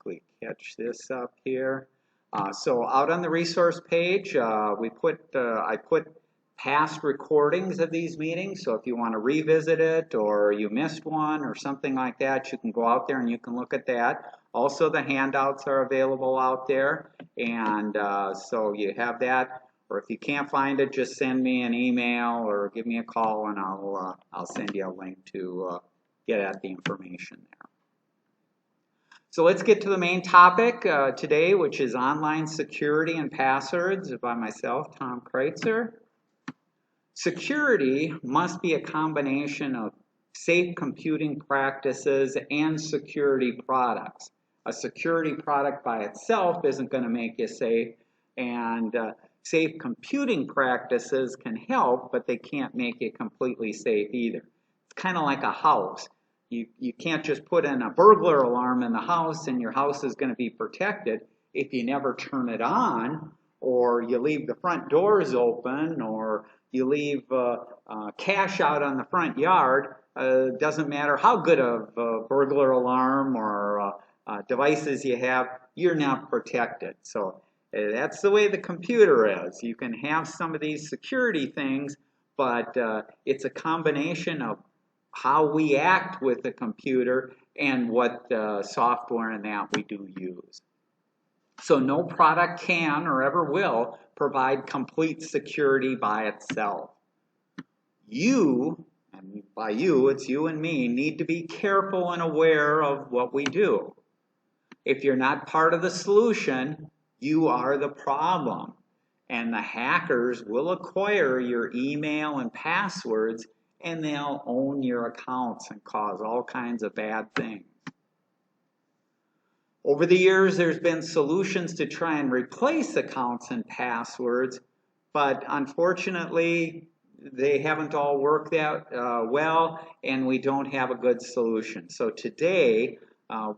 quickly catch this up here. So out on the resource page, I put past recordings of these meetings. So if you want to revisit it or you missed one or something like that, you can go out there and you can look at that. Also, the handouts are available out there. And so you have that. Or if you can't find it, just send me an email or give me a call and I'll send you a link to get at the information there. So let's get to the main topic today, which is online security and passwords by myself, Tom Kreuzer. Security must be a combination of safe computing practices and security products. A security product by itself isn't going to make you safe, and safe computing practices can help, but they can't make you completely safe either. It's kind of like a house. You can't just put in a burglar alarm in the house and your house is going to be protected if you never turn it on, or you leave the front doors open, or you leave cash out on the front yard. Doesn't matter how good of a burglar alarm or devices you have, you're not protected. So that's the way the computer is. You can have some of these security things, but it's a combination of how we act with the computer and what software and that we do use. So no product can or ever will provide complete security by itself. You, and by you, it's you and me, need to be careful and aware of what we do. If you're not part of the solution, you are the problem. And the hackers will acquire your email and passwords, and they'll own your accounts and cause all kinds of bad things. Over the years, there's been solutions to try and replace accounts and passwords, but unfortunately, they haven't all worked out well, and we don't have a good solution. So today,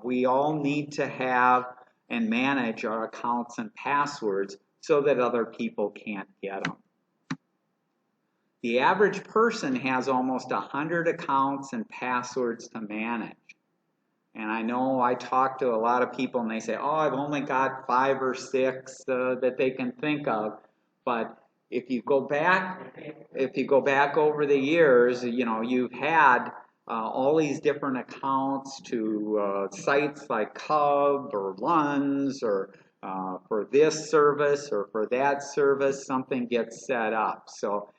we all need to have and manage our accounts and passwords so that other people can't get them. The average person has almost 100 accounts and passwords to manage. And I know I talk to a lot of people and they say, oh, I've only got 5 or 6 that they can think of. But if you go back over the years, you know, you've had all these different accounts to sites like Hub or Lunds, or for this service or for that service, something gets set up. So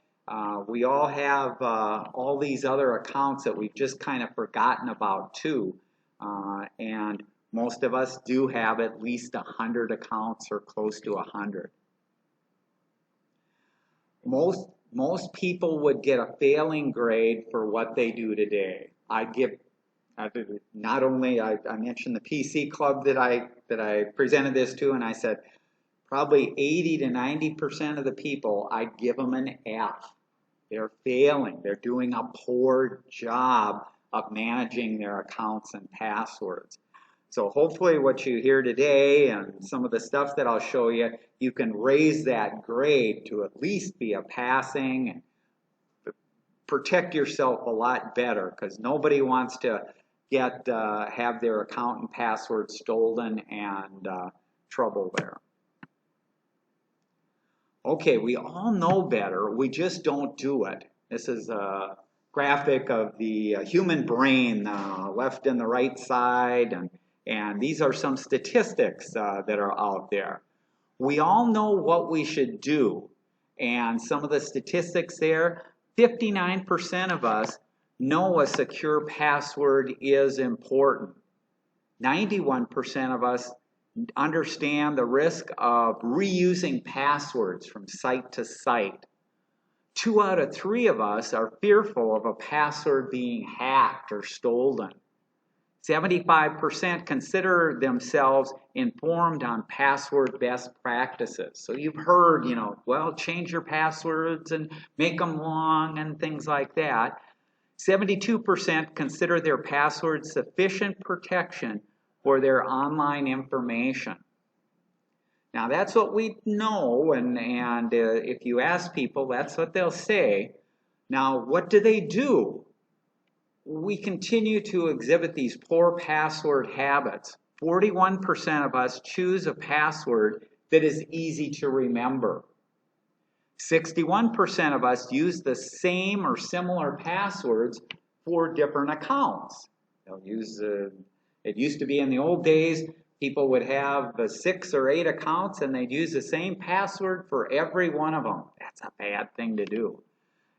we all have all these other accounts that we've just kind of forgotten about too. And most of us do have at least 100 accounts or close to 100. Most people would get a failing grade for what they do today. I mentioned the PC club that I presented this to, and I said probably 80 to 90% of the people, I'd give them an F. They're failing. They're doing a poor job of managing their accounts and passwords. So hopefully what you hear today and some of the stuff that I'll show you, you can raise that grade to at least be a passing and protect yourself a lot better, because nobody wants to have their account and password stolen and trouble there. Okay, we all know better, we just don't do it. This is a graphic of the human brain, left and the right side, and these are some statistics that are out there. We all know what we should do, and some of the statistics there, 59% of us know a secure password is important. 91% of us understand the risk of reusing passwords from site to site. 2 out of 3 of us are fearful of a password being hacked or stolen. 75% consider themselves informed on password best practices. So you've heard, well, change your passwords and make them long and things like that. 72% consider their passwords sufficient protection for their online information. Now that's what we know, and if you ask people, that's what they'll say. Now, what do they do? We continue to exhibit these poor password habits. 41% of us choose a password that is easy to remember. 61% of us use the same or similar passwords for different accounts. They'll use, it used to be in the old days, people would have 6 or 8 accounts and they'd use the same password for every one of them. That's a bad thing to do.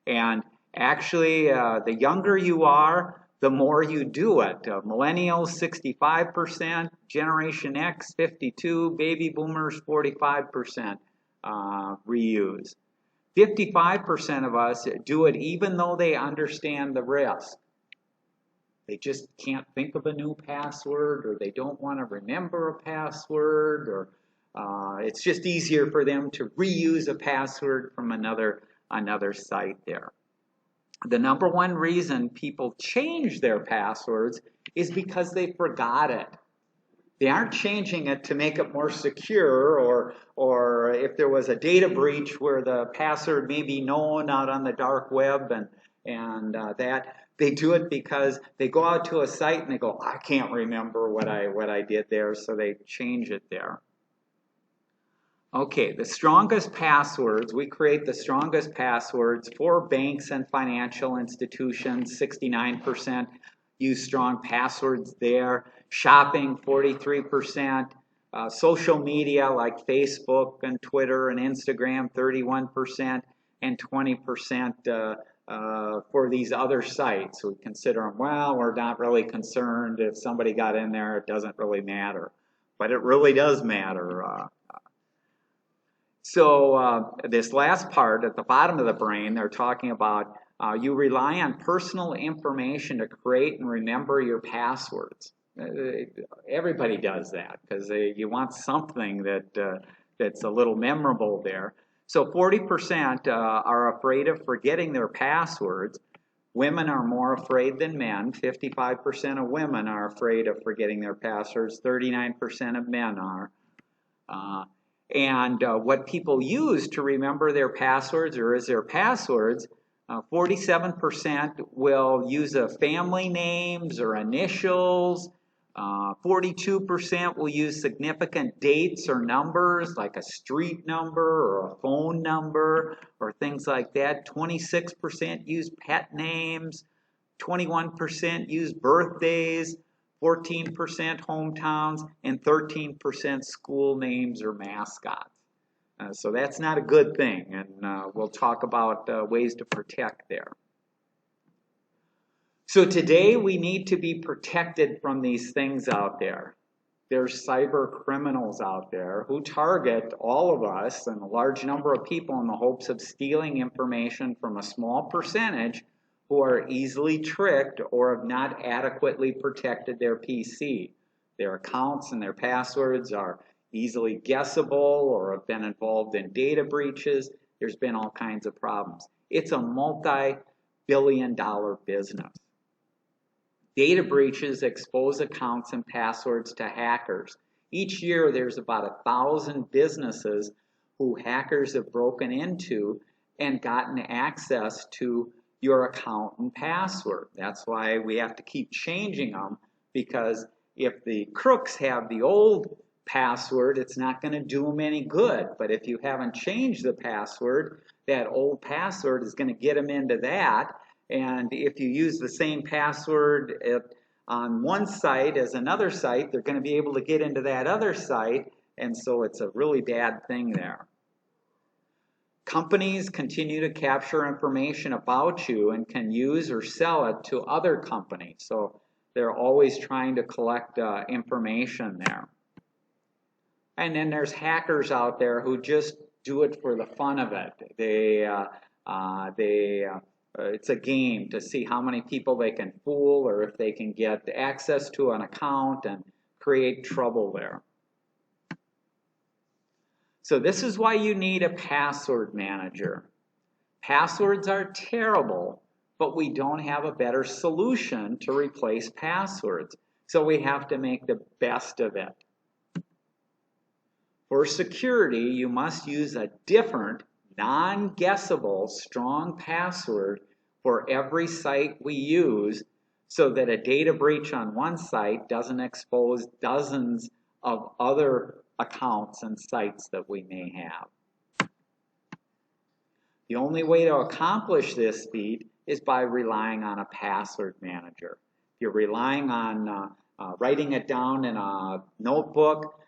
And actually, the younger you are, the more you do it. Millennials, 65%, Generation X, 52%, baby boomers, 45% reuse. 55% of us do it even though they understand the risk. They just can't think of a new password, or they don't want to remember a password, or it's just easier for them to reuse a password from another site there. The number one reason people change their passwords is because they forgot it. They aren't changing it to make it more secure, or if there was a data breach where the password may be known out on the dark web, and that they do it because they go out to a site and they go, I can't remember what I did there, so they change it there. Okay, the strongest passwords, we create the strongest passwords for banks and financial institutions. 69% use strong passwords there. Shopping, 43%. Social media like Facebook and Twitter and Instagram, 31%. And 20% for these other sites. We consider them, well, we're not really concerned. If somebody got in there, it doesn't really matter. But it really does matter. So this last part at the bottom of the brain, they're talking about you rely on personal information to create and remember your passwords. Everybody does that because you want something that's a little memorable there. So 40% are afraid of forgetting their passwords. Women are more afraid than men. 55% of women are afraid of forgetting their passwords. 39% of men are. And what people use to remember their passwords or as their passwords, 47% will use family names or initials. 42% will use significant dates or numbers like a street number or a phone number or things like that. 26% use pet names. 21% use birthdays. 14% hometowns, and 13% school names or mascots. So that's not a good thing, and we'll talk about ways to protect there. So today we need to be protected from these things out there. There's cyber criminals out there who target all of us and a large number of people in the hopes of stealing information from a small percentage who are easily tricked or have not adequately protected their PC. Their accounts and their passwords are easily guessable or have been involved in data breaches. There's been all kinds of problems. It's a multi-billion-dollar business. Data breaches expose accounts and passwords to hackers. Each year there's about 1,000 businesses who hackers have broken into and gotten access to your account and password. That's why we have to keep changing them, because if the crooks have the old password, it's not going to do them any good. But if you haven't changed the password, that old password is going to get them into that. And if you use the same password on one site as another site, they're going to be able to get into that other site. And so it's a really bad thing there. Companies continue to capture information about you and can use or sell it to other companies. So they're always trying to collect information there. And then there's hackers out there who just do it for the fun of it. It's a game to see how many people they can fool or if they can get access to an account and create trouble there. So this is why you need a password manager. Passwords are terrible, but we don't have a better solution to replace passwords. So we have to make the best of it. For security, you must use a different, non-guessable, strong password for every site we use so that a data breach on one site doesn't expose dozens of other accounts and sites that we may have. The only way to accomplish this feat is by relying on a password manager. If you're relying on writing it down in a notebook,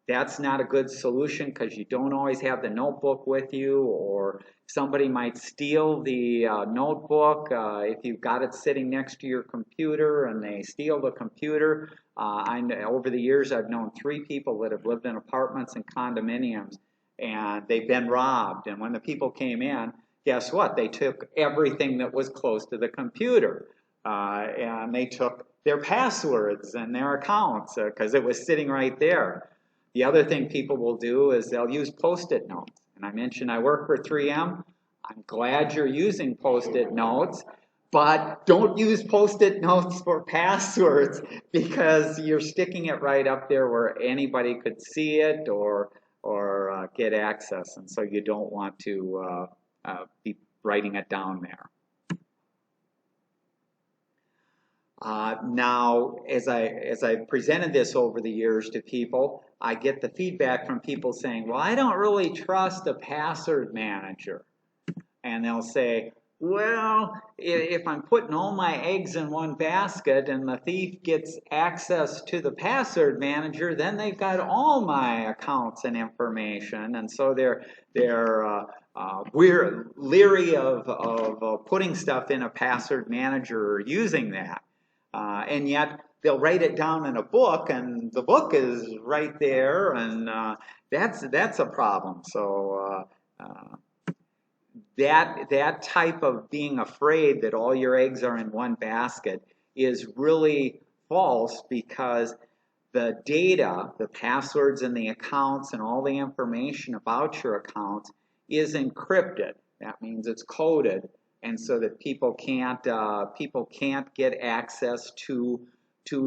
that's not a good solution because you don't always have the notebook with you, or somebody might steal the notebook if you've got it sitting next to your computer and they steal the computer. Over the years, I've known 3 people that have lived in apartments and condominiums, and they've been robbed. And when the people came in, guess what? They took everything that was close to the computer, and they took their passwords and their accounts because it was sitting right there. The other thing people will do is they'll use Post-it notes. And I mentioned I work for 3M. I'm glad you're using Post-it notes, but don't use Post-it notes for passwords because you're sticking it right up there where anybody could see it or get access, and so you don't want to be writing it down there. Now, as I presented this over the years to people, I get the feedback from people saying, well, I don't really trust a password manager. And they'll say, well, if I'm putting all my eggs in one basket and the thief gets access to the password manager, then they've got all my accounts and information. And so we're leery of putting stuff in a password manager or using that. And yet they'll write it down in a book, and the book is right there, and that's a problem. So that type of being afraid that all your eggs are in one basket is really false, because the data, the passwords and the accounts and all the information about your accounts is encrypted. That means it's coded, and so that people can't get access to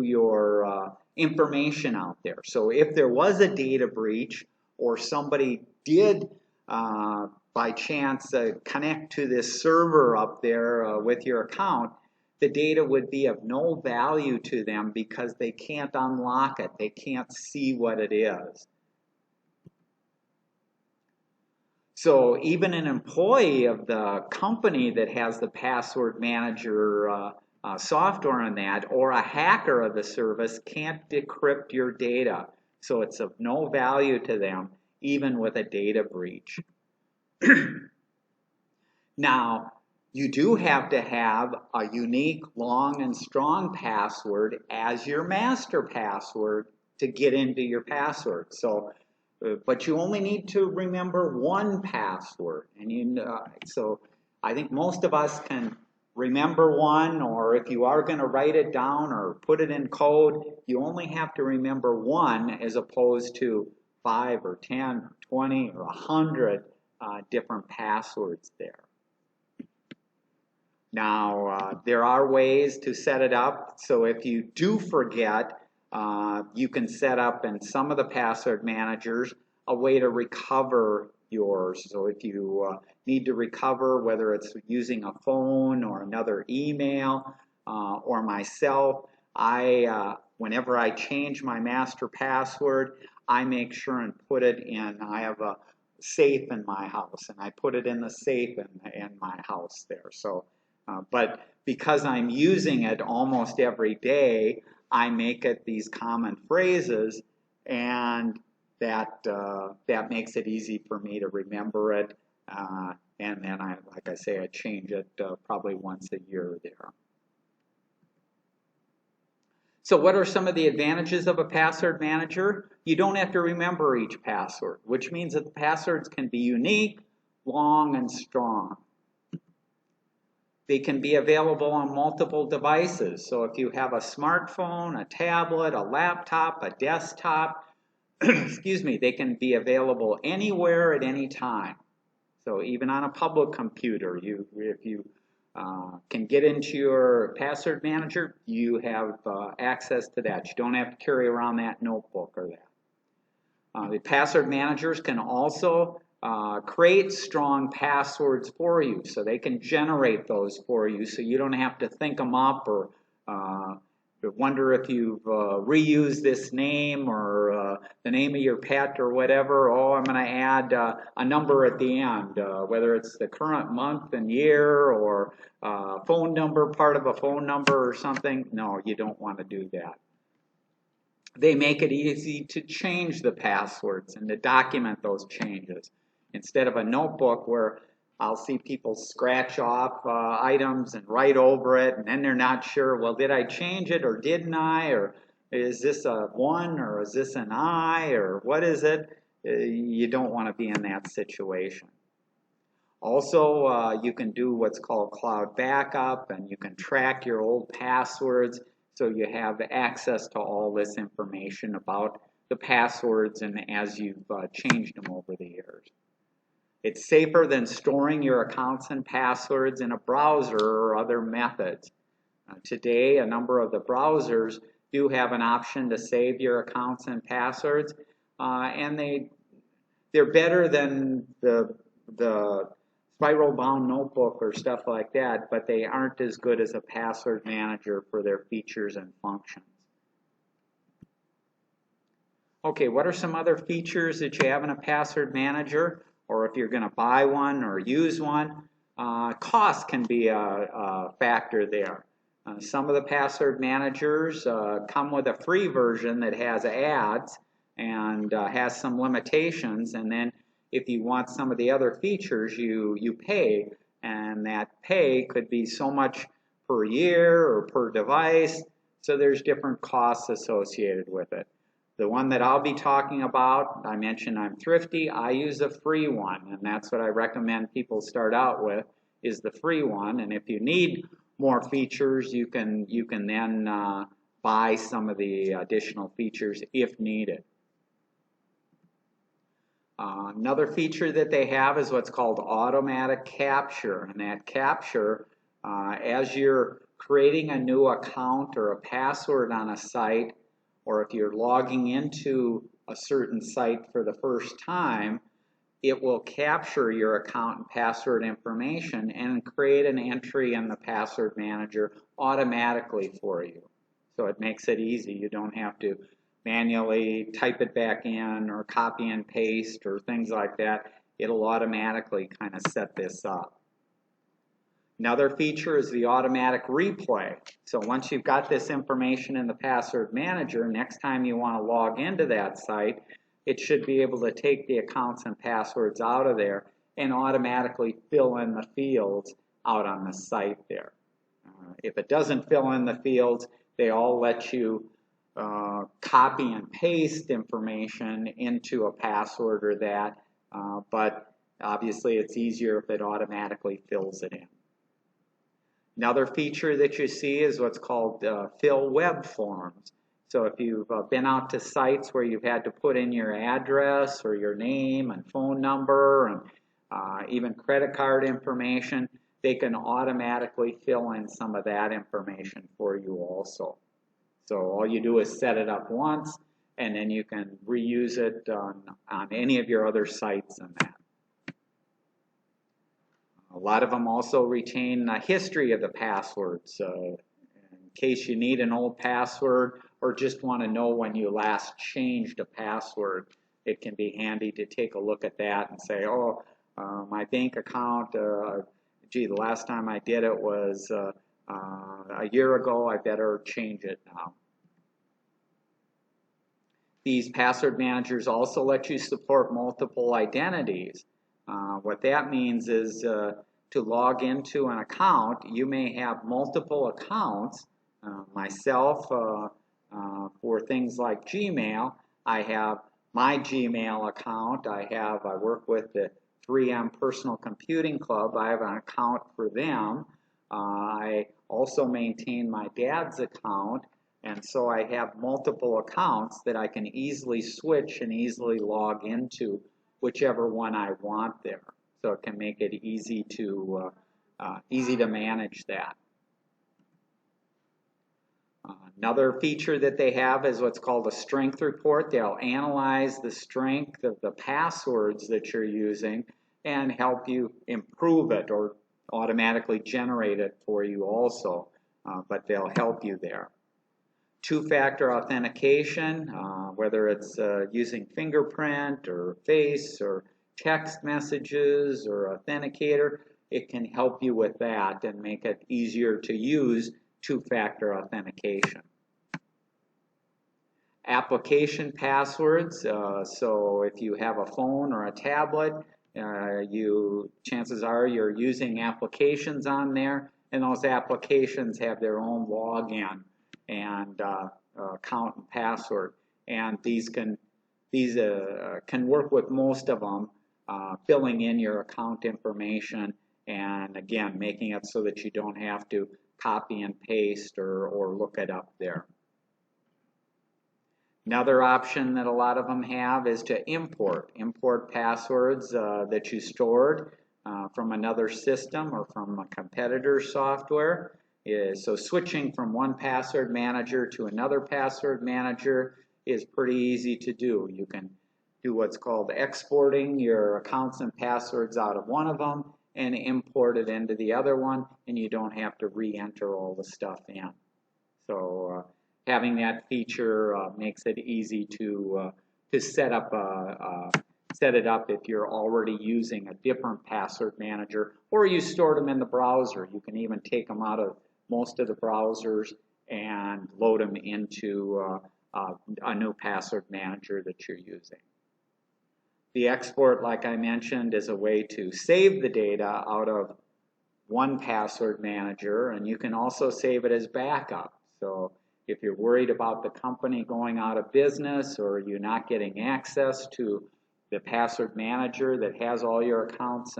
your information out there. So if there was a data breach, or somebody did by chance connect to this server up there with your account, the data would be of no value to them because they can't unlock it. They can't see what it is. So even an employee of the company that has the password manager software on that, or a hacker of the service, can't decrypt your data. So it's of no value to them, even with a data breach. Now, you do have to have a unique, long, and strong password as your master password to get into your password. So, but you only need to remember one password, and so I think most of us can remember one, or if you are going to write it down or put it in code, you only have to remember one as opposed to 5 or 10 or 20 or 100 different passwords there. Now, there are ways to set it up, so if you do forget, you can set up in some of the password managers a way to recover yours. So if you need to recover, whether it's using a phone or another email or myself, whenever I change my master password, I make sure and put it in, I have a safe in my house, and I put it in the safe in my house there. So, but because I'm using it almost every day, I make it these common phrases, and that makes it easy for me to remember it. And then like I say, I change it probably once a year there. So what are some of the advantages of a password manager? You don't have to remember each password, which means that the passwords can be unique, long, and strong. They can be available on multiple devices. So if you have a smartphone, a tablet, a laptop, a desktop, excuse me, they can be available anywhere at any time. So even on a public computer, if you can get into your password manager, you have access to that. You don't have to carry around that notebook or that. The password managers can also create strong passwords for you, so they can generate those for you, so you don't have to think them up or wonder if you've reused this name or the name of your pet or whatever. Oh, I'm going to add a number at the end, whether it's the current month and year or phone number, part of a phone number or something. No, you don't want to do that. They make it easy to change the passwords and to document those changes. Instead of a notebook where I'll see people scratch off items and write over it, and then they're not sure, well, did I change it or didn't I? Or is this a 1 or is this an I or what is it? You don't want to be in that situation. Also, you can do what's called cloud backup, and you can track your old passwords so you have access to all this information about the passwords and as you've changed them over the years. It's safer than storing your accounts and passwords in a browser or other methods. Today, a number of the browsers do have an option to save your accounts and passwords, and they're better than the spiral-bound notebook or stuff like that, but they aren't as good as a password manager for their features and functions. Okay, what are some other features that you have in a password manager? Or if you're going to buy one or use one, cost can be a factor there. Some of the password managers come with a free version that has ads and has some limitations, and then if you want some of the other features, you pay, and that pay could be so much per year or per device, so there's different costs associated with it. The one that I'll be talking about, I mentioned I'm thrifty, I use a free one, and that's what I recommend people start out with, is the free one. And if you need more features, you can then buy some of the additional features if needed. Another feature that they have is what's called automatic capture, and that capture, as you're creating a new account or a password on a site, or if you're logging into a certain site for the first time, it will capture your account and password information and create an entry in the password manager automatically for you. So it makes it easy. You don't have to manually type it back in or copy and paste or things like that. It'll automatically kind of set this up. Another feature is the automatic replay. So once you've got this information in the password manager, next time you want to log into that site, it should be able to take the accounts and passwords out of there and automatically fill in the fields out on the site there. If it doesn't fill in the fields, they all let you copy and paste information into a password or that, but obviously it's easier if it automatically fills it in. Another feature that you see is what's called fill web forms. So if you've been out to sites where you've had to put in your address or your name and phone number and even credit card information, they can automatically fill in some of that information for you also. So all you do is set it up once, and then you can reuse it on any of your other sites and that. A lot of them also retain a history of the passwords in case you need an old password or just want to know when you last changed a password. It can be handy to take a look at that and say, oh, my bank account, gee, the last time I did it was a year ago, I better change it now. These password managers also let you support multiple identities. What that means is to log into an account, you may have multiple accounts. Myself, for things like Gmail, I have my Gmail account. I work with the 3M Personal Computing Club. I have an account for them. I also maintain my dad's account, and so I have multiple accounts that I can easily switch and easily log into whichever one I want there. So it can make it easy to manage that. Another feature that they have is what's called a strength report. They'll analyze the strength of the passwords that you're using and help you improve it or automatically generate it for you also, but they'll help you there. Two-factor authentication, whether it's using fingerprint or face or text messages or authenticator, it can help you with that and make it easier to use two-factor authentication. Application passwords, so if you have a phone or a tablet, chances are you're using applications on there, and those applications have their own login and account and password, and these can work with most of them, filling in your account information and again making it so that you don't have to copy and paste or look it up there. Another option that a lot of them have is to import passwords that you stored from another system or from a competitor's software. So switching from one password manager to another password manager is pretty easy to do. You can do what's called exporting your accounts and passwords out of one of them and import it into the other one, and you don't have to re-enter all the stuff in. So having that feature makes it easy to set it up if you're already using a different password manager, or you stored them in the browser. You can even take them out of most of the browsers and load them into a new password manager that you're using. The export, like I mentioned, is a way to save the data out of one password manager, and you can also save it as backup. So if you're worried about the company going out of business or you're not getting access to the password manager that has all your accounts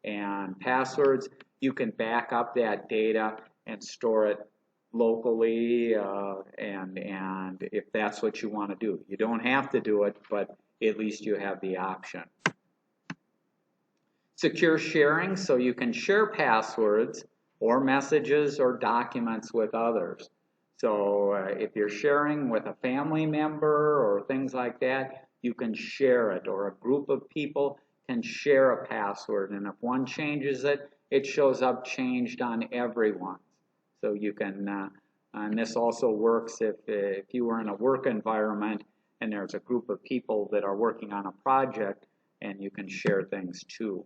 and passwords, you can back up that data and store it locally, and if that's what you want to do. You don't have to do it, but at least you have the option. Secure sharing, so you can share passwords or messages or documents with others. So if you're sharing with a family member or things like that, you can share it, or a group of people can share a password, and if one changes it, it shows up changed on everyone. So you can, and this also works if you were in a work environment and there's a group of people that are working on a project, and you can share things too.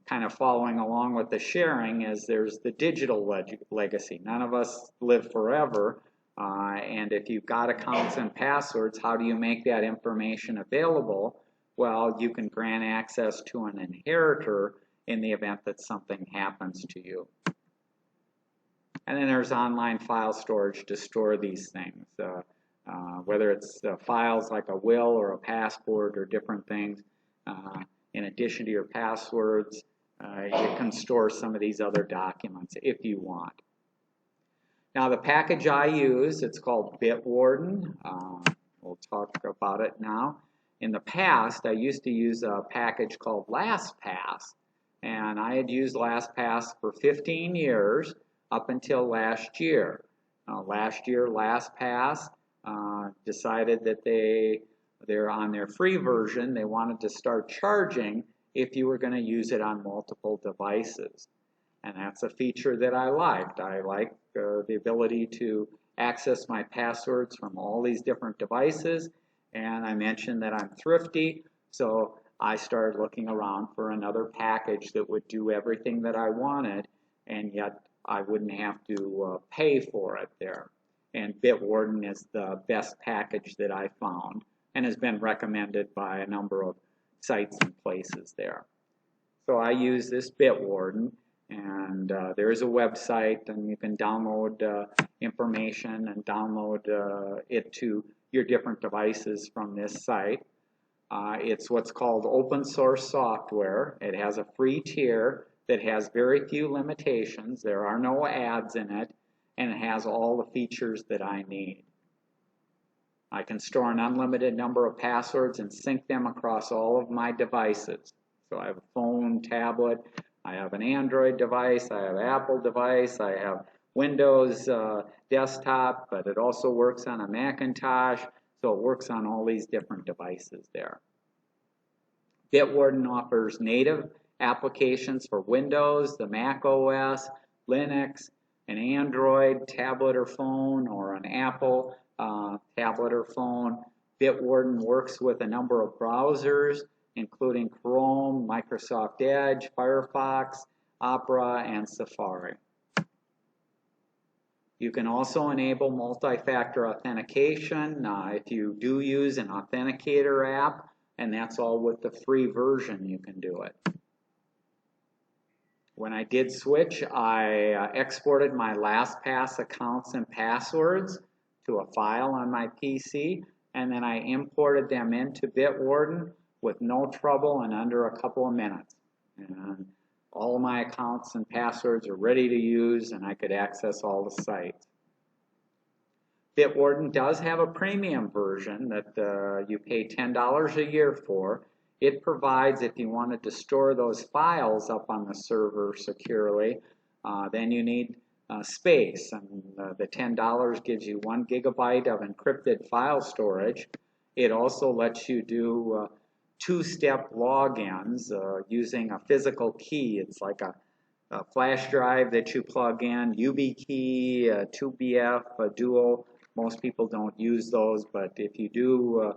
Kind of following along with the sharing is there's the digital legacy. None of us live forever, and if you've got accounts and passwords, how do you make that information available? Well, you can grant access to an inheritor in the event that something happens to you. And then there's online file storage to store these things, whether it's files like a will or a passport or different things. In addition to your passwords, you can store some of these other documents if you want. Now the package I use, it's called Bitwarden. We'll talk about it now. In the past, I used to use a package called LastPass, and I had used LastPass for 15 years up until last year. Last year, LastPass decided that they're on their free version. They wanted to start charging if you were going to use it on multiple devices. And that's a feature that I liked. I like the ability to access my passwords from all these different devices. And I mentioned that I'm thrifty, so I started looking around for another package that would do everything that I wanted, and yet I wouldn't have to pay for it there. And Bitwarden is the best package that I found, and has been recommended by a number of sites and places there. So I use this Bitwarden, and there is a website, and you can download information and download it to your different devices from this site. It's what's called open source software. It has a free tier that has very few limitations. There are no ads in it, and it has all the features that I need. I can store an unlimited number of passwords and sync them across all of my devices. So I have a phone, tablet, I have an Android device, I have an Apple device, I have Windows desktop, but it also works on a Macintosh, so it works on all these different devices there. Bitwarden offers native applications for Windows, the Mac OS, Linux, an Android tablet or phone, or an Apple tablet or phone. Bitwarden works with a number of browsers, including Chrome, Microsoft Edge, Firefox, Opera, and Safari. You can also enable multi-factor authentication if you do use an authenticator app, and that's all with the free version you can do it. When I did switch, I exported my LastPass accounts and passwords to a file on my PC, and then I imported them into Bitwarden with no trouble and under a couple of minutes. And all of my accounts and passwords are ready to use, and I could access all the sites. Bitwarden does have a premium version that you pay $10 a year for. It provides, if you wanted to store those files up on the server securely, then you need space. And the $10 gives you 1 gigabyte of encrypted file storage. It also lets you do two-step logins using a physical key. It's like a flash drive that you plug in, YubiKey, 2BF, a dual. Most people don't use those, but if you do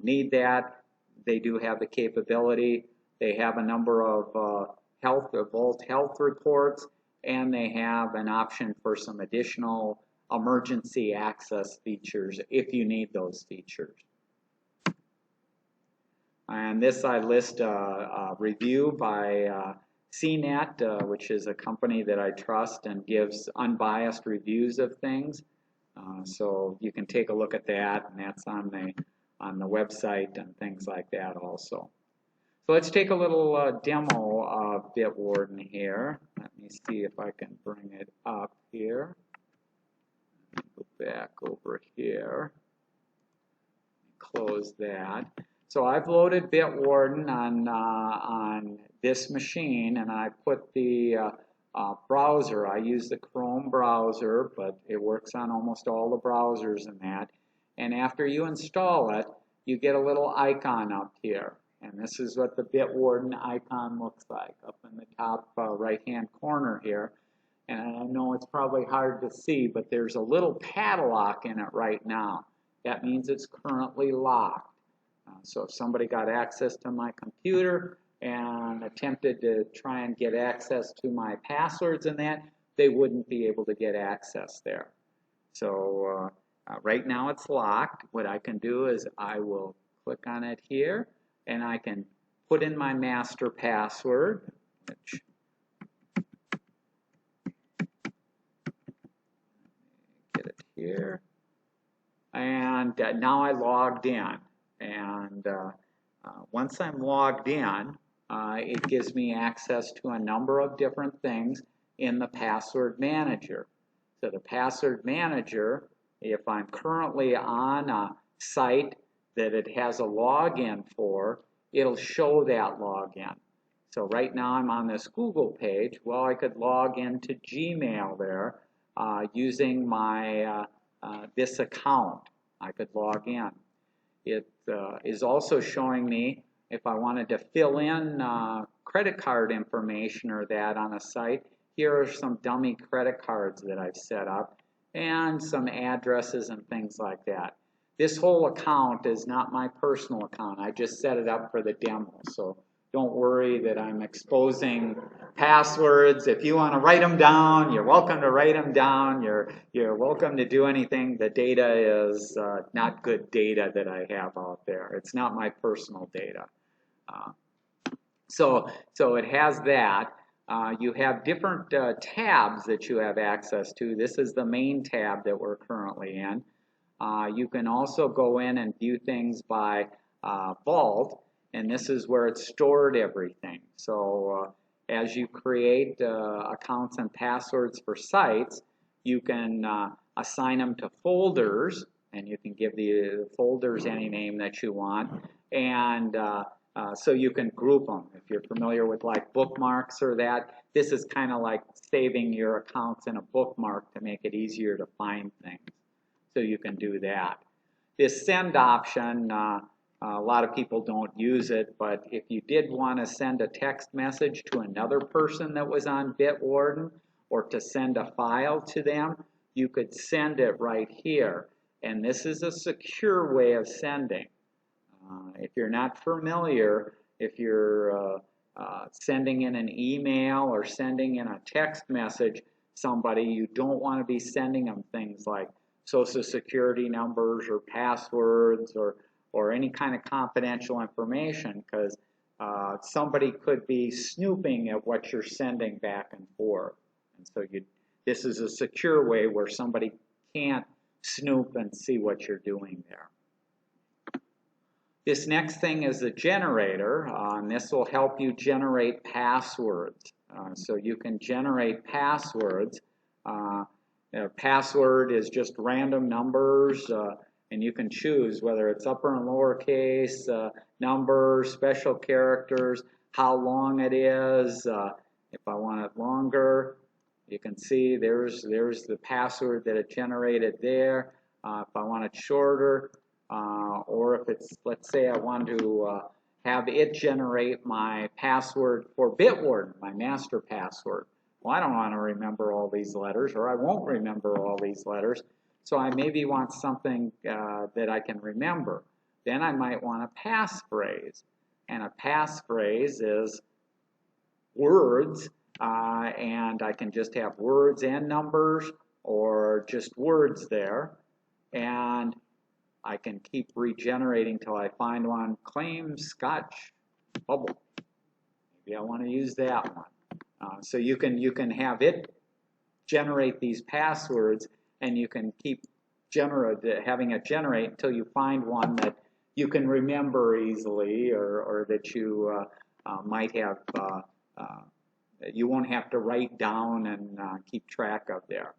need that, they do have the capability. They have a number of Vault Health reports, and they have an option for some additional emergency access features if you need those features. And this I list a review by CNET, which is a company that I trust and gives unbiased reviews of things. So you can take a look at that, and that's on the website and things like that also. So let's take a little demo of Bitwarden here. Let me see if I can bring it up here. Let me go back over here. Close that. So I've loaded Bitwarden on this machine, and I put the browser. I use the Chrome browser, but it works on almost all the browsers in that. And after you install it, you get a little icon up here. And this is what the Bitwarden icon looks like up in the top right-hand corner here. And I know it's probably hard to see, but there's a little padlock in it right now. That means it's currently locked. So if somebody got access to my computer and attempted to try and get access to my passwords and that, they wouldn't be able to get access there. So right now it's locked. What I can do is I will click on it here, and I can put in my master password, which get it here, and now I logged in. And once I'm logged in, it gives me access to a number of different things in the password manager. So the password manager, if I'm currently on a site that it has a login for, it'll show that login. So right now I'm on this Google page. Well, I could log into Gmail there using my this account. I could log in. It is also showing me if I wanted to fill in credit card information or that on a site. Here are some dummy credit cards that I've set up and some addresses and things like that. This whole account is not my personal account. I just set it up for the demo. So don't worry that I'm exposing passwords. If you want to write them down, you're welcome to write them down. You're welcome to do anything. The data is not good data that I have out there. It's not my personal data. So it has that. You have different tabs that you have access to. This is the main tab that we're currently in. You can also go in and view things by Vault, and this is where it's stored everything. So as you create accounts and passwords for sites, you can assign them to folders, and you can give the folders any name that you want, and so you can group them. If you're familiar with like bookmarks or that, this is kind of like saving your accounts in a bookmark to make it easier to find things. So you can do that. This send option, a lot of people don't use it, but if you did want to send a text message to another person that was on Bitwarden, or to send a file to them, you could send it right here. And this is a secure way of sending. If you're not familiar, if you're sending in an email or sending in a text message somebody, you don't want to be sending them things like social security numbers or passwords or any kind of confidential information, because somebody could be snooping at what you're sending back and forth. And so this is a secure way where somebody can't snoop and see what you're doing there. This next thing is a generator, and this will help you generate passwords. So you can generate passwords. Password is just random numbers, and you can choose whether it's upper and lowercase, numbers, special characters, how long it is. If I want it longer, you can see there's the password that it generated there. If I want it shorter, or if it's, let's say I want to have it generate my password for Bitwarden, my master password. Well, I don't want to remember all these letters, or I won't remember all these letters, so I maybe want something that I can remember. Then I might want a passphrase, and a passphrase is words, and I can just have words and numbers, or just words there, and I can keep regenerating till I find one. Claim Scotch bubble. Maybe I want to use that one. So you can have it generate these passwords, and you can keep having it generate until you find one that you can remember easily, or that you might have you won't have to write down and keep track of there.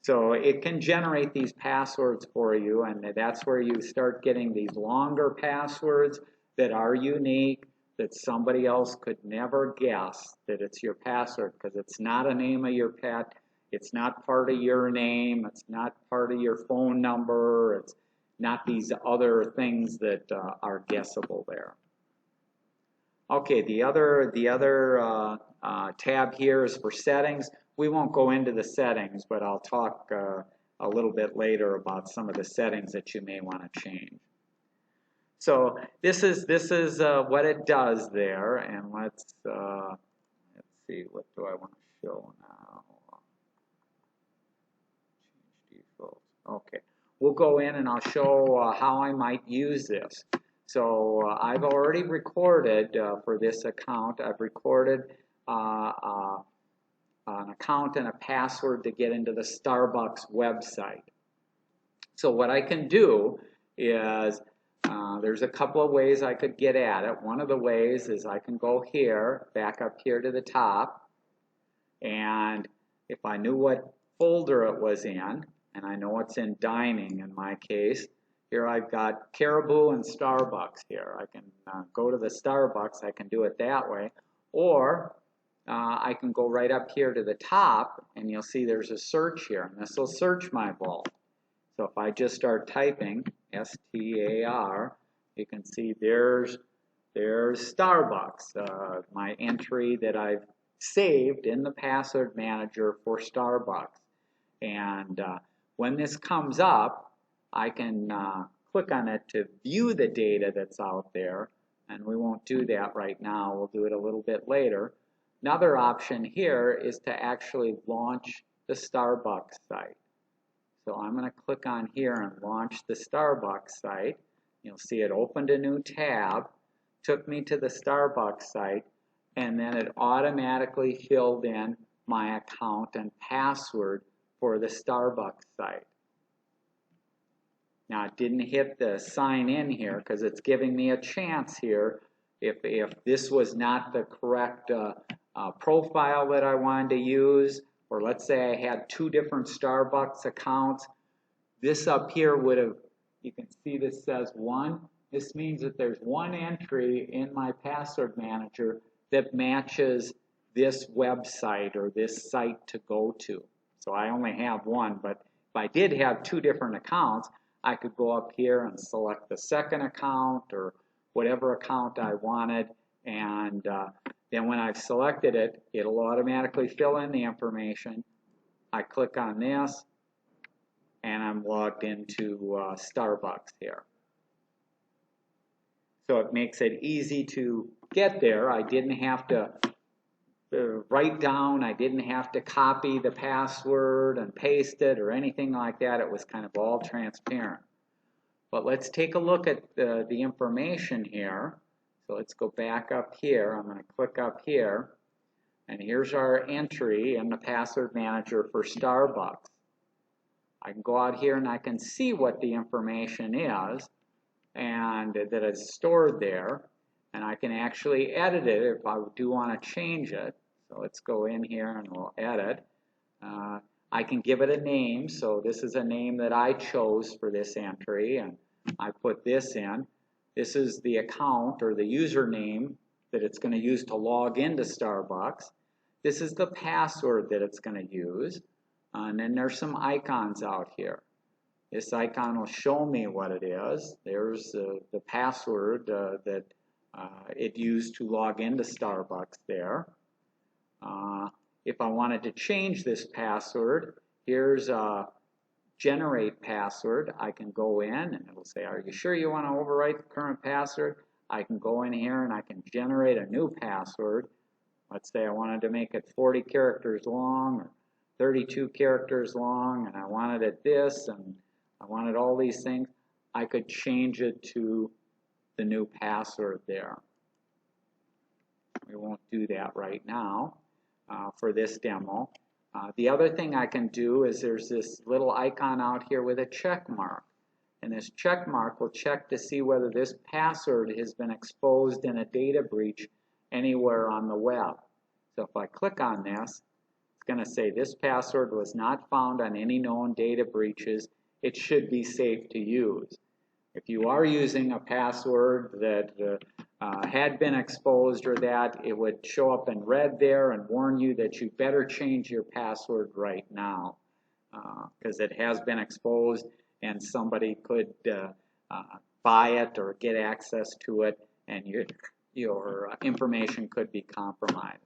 So it can generate these passwords for you, and that's where you start getting these longer passwords that are unique, that somebody else could never guess that it's your password, because it's not a name of your pet, it's not part of your name, it's not part of your phone number, it's not these other things that are guessable there. Okay, the other tab here is for settings. We won't go into the settings, but I'll talk a little bit later about some of the settings that you may want to change. So this is what it does there, and let's see, what do I want to show now? Change defaults. Okay, we'll go in and I'll show how I might use this. So I've already recorded for this account. I've recorded an account and a password to get into the Starbucks website. So what I can do is there's a couple of ways I could get at it. One of the ways is I can go here, back up here to the top, and if I knew what folder it was in, and I know it's in dining in my case, here I've got Caribou and Starbucks here. I can go to the Starbucks, I can do it that way, or I can go right up here to the top, and you'll see there's a search here, and this will search my vault. So if I just start typing STAR, you can see there's Starbucks, my entry that I've saved in the password manager for Starbucks. And when this comes up, I can click on it to view the data that's out there, and we won't do that right now. We'll do it a little bit later. Another option here is to actually launch the Starbucks site. So I'm going to click on here and launch the Starbucks site. You'll see it opened a new tab, took me to the Starbucks site, and then it automatically filled in my account and password for the Starbucks site. Now it didn't hit the sign in here because it's giving me a chance here. If this was not the correct profile that I wanted to use, or let's say I had two different Starbucks accounts, this up here would have, you can see this says 1. This means that there's one entry in my password manager that matches this website or this site to go to. So I only have one, but if I did have two different accounts, I could go up here and select the second account or whatever account I wanted, and then when I've selected it, it'll automatically fill in the information. I click on this, and I'm logged into Starbucks here. So it makes it easy to get there. I didn't have to write down, I didn't have to copy the password and paste it or anything like that. It was kind of all transparent. But let's take a look at the information here. So let's go back up here. I'm going to click up here. And here's our entry in the password manager for Starbucks. I can go out here and I can see what the information is and that is stored there. And I can actually edit it if I do want to change it. So let's go in here and we'll edit. I can give it a name. So this is a name that I chose for this entry, and I put this in. This is the account or the username that it's going to use to log into Starbucks. This is the password that it's going to use. And then there's some icons out here. This icon will show me what it is. There's the password that it used to log into Starbucks there. If I wanted to change this password, here's generate password. I can go in and it'll say, are you sure you want to overwrite the current password? I can go in here and I can generate a new password. Let's say I wanted to make it 40 characters long or 32 characters long, and I wanted it this, and I wanted all these things. I could change it to the new password there. We won't do that right now for this demo. The other thing I can do is there's this little icon out here with a check mark. And this check mark will check to see whether this password has been exposed in a data breach anywhere on the web. So if I click on this, it's going to say this password was not found on any known data breaches. It should be safe to use. If you are using a password that had been exposed or that, it would show up in red there and warn you that you better change your password right now because it has been exposed and somebody could buy it or get access to it, and your information could be compromised.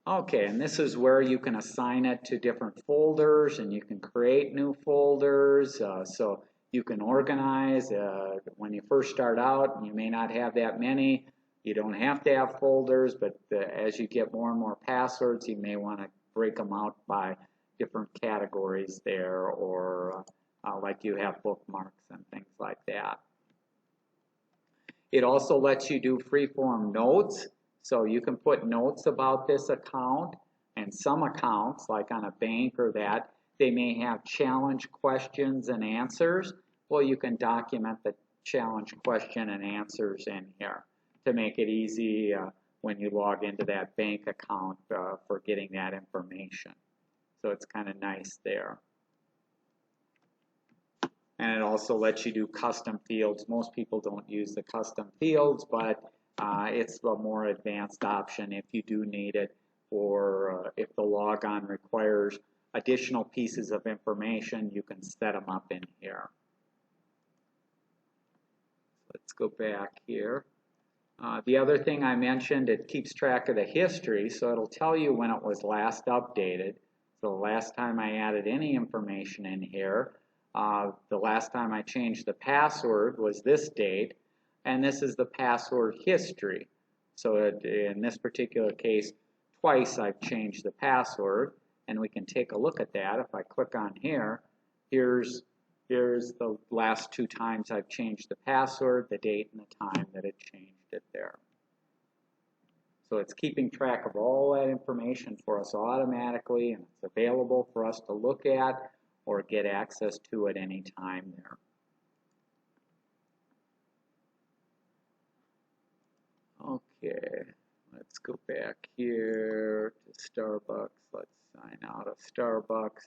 Okay, and this is where you can assign it to different folders, and you can create new folders. So you can organize. When you first start out, you may not have that many. You don't have to have folders, but as you get more and more passwords, you may want to break them out by different categories there, or like you have bookmarks and things like that. It also lets you do free-form notes. So you can put notes about this account, and some accounts, like on a bank or that, they may have challenge questions and answers. Well, you can document the challenge question and answers in here to make it easy when you log into that bank account for getting that information. So it's kind of nice there. And it also lets you do custom fields. Most people don't use the custom fields, but it's a more advanced option if you do need it, or if the logon requires additional pieces of information, you can set them up in here. Let's go back here. The other thing I mentioned, it keeps track of the history, so it'll tell you when it was last updated. So the last time I added any information in here, the last time I changed the password was this date, and this is the password history. So in this particular case, twice I've changed the password, and we can take a look at that. If I click on here, here's the last 2 times I've changed the password, the date and the time that it changed it there. So it's keeping track of all that information for us automatically, and it's available for us to look at or get access to at any time there. Okay, let's go back here to Starbucks. Let's sign out of Starbucks.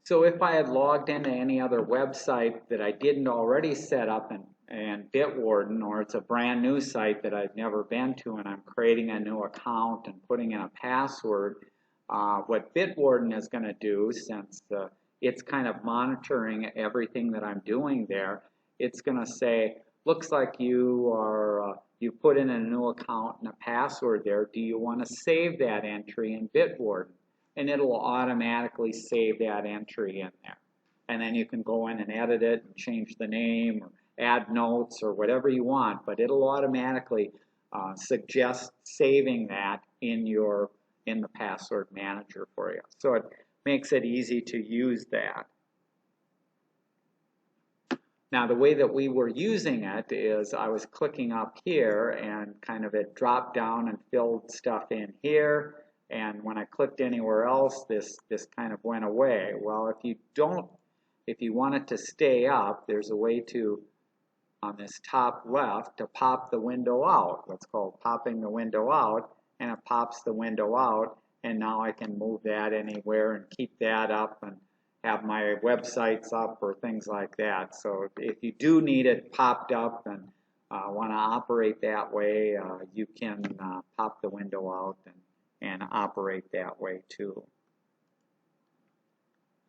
So if I had logged into any other website that I didn't already set up and Bitwarden, or it's a brand new site that I've never been to and I'm creating a new account and putting in a password, what Bitwarden is going to do, since it's kind of monitoring everything that I'm doing there, it's going to say, looks like you are you put in a new account and a password there. Do you want to save that entry in Bitwarden? And it'll automatically save that entry in there. And then you can go in and edit it and change the name or add notes or whatever you want, but it'll automatically suggest saving that in the password manager for you. So it makes it easy to use that. Now the way that we were using it is I was clicking up here and kind of it dropped down and filled stuff in here, and when I clicked anywhere else this kind of went away. Well, if you want it to stay up, there's a way to, on this top left, to pop the window out. What's called popping the window out, and it pops the window out, and now I can move that anywhere and keep that up and have my websites up or things like that. So if you do need it popped up and want to operate that way, you can pop the window out and operate that way too.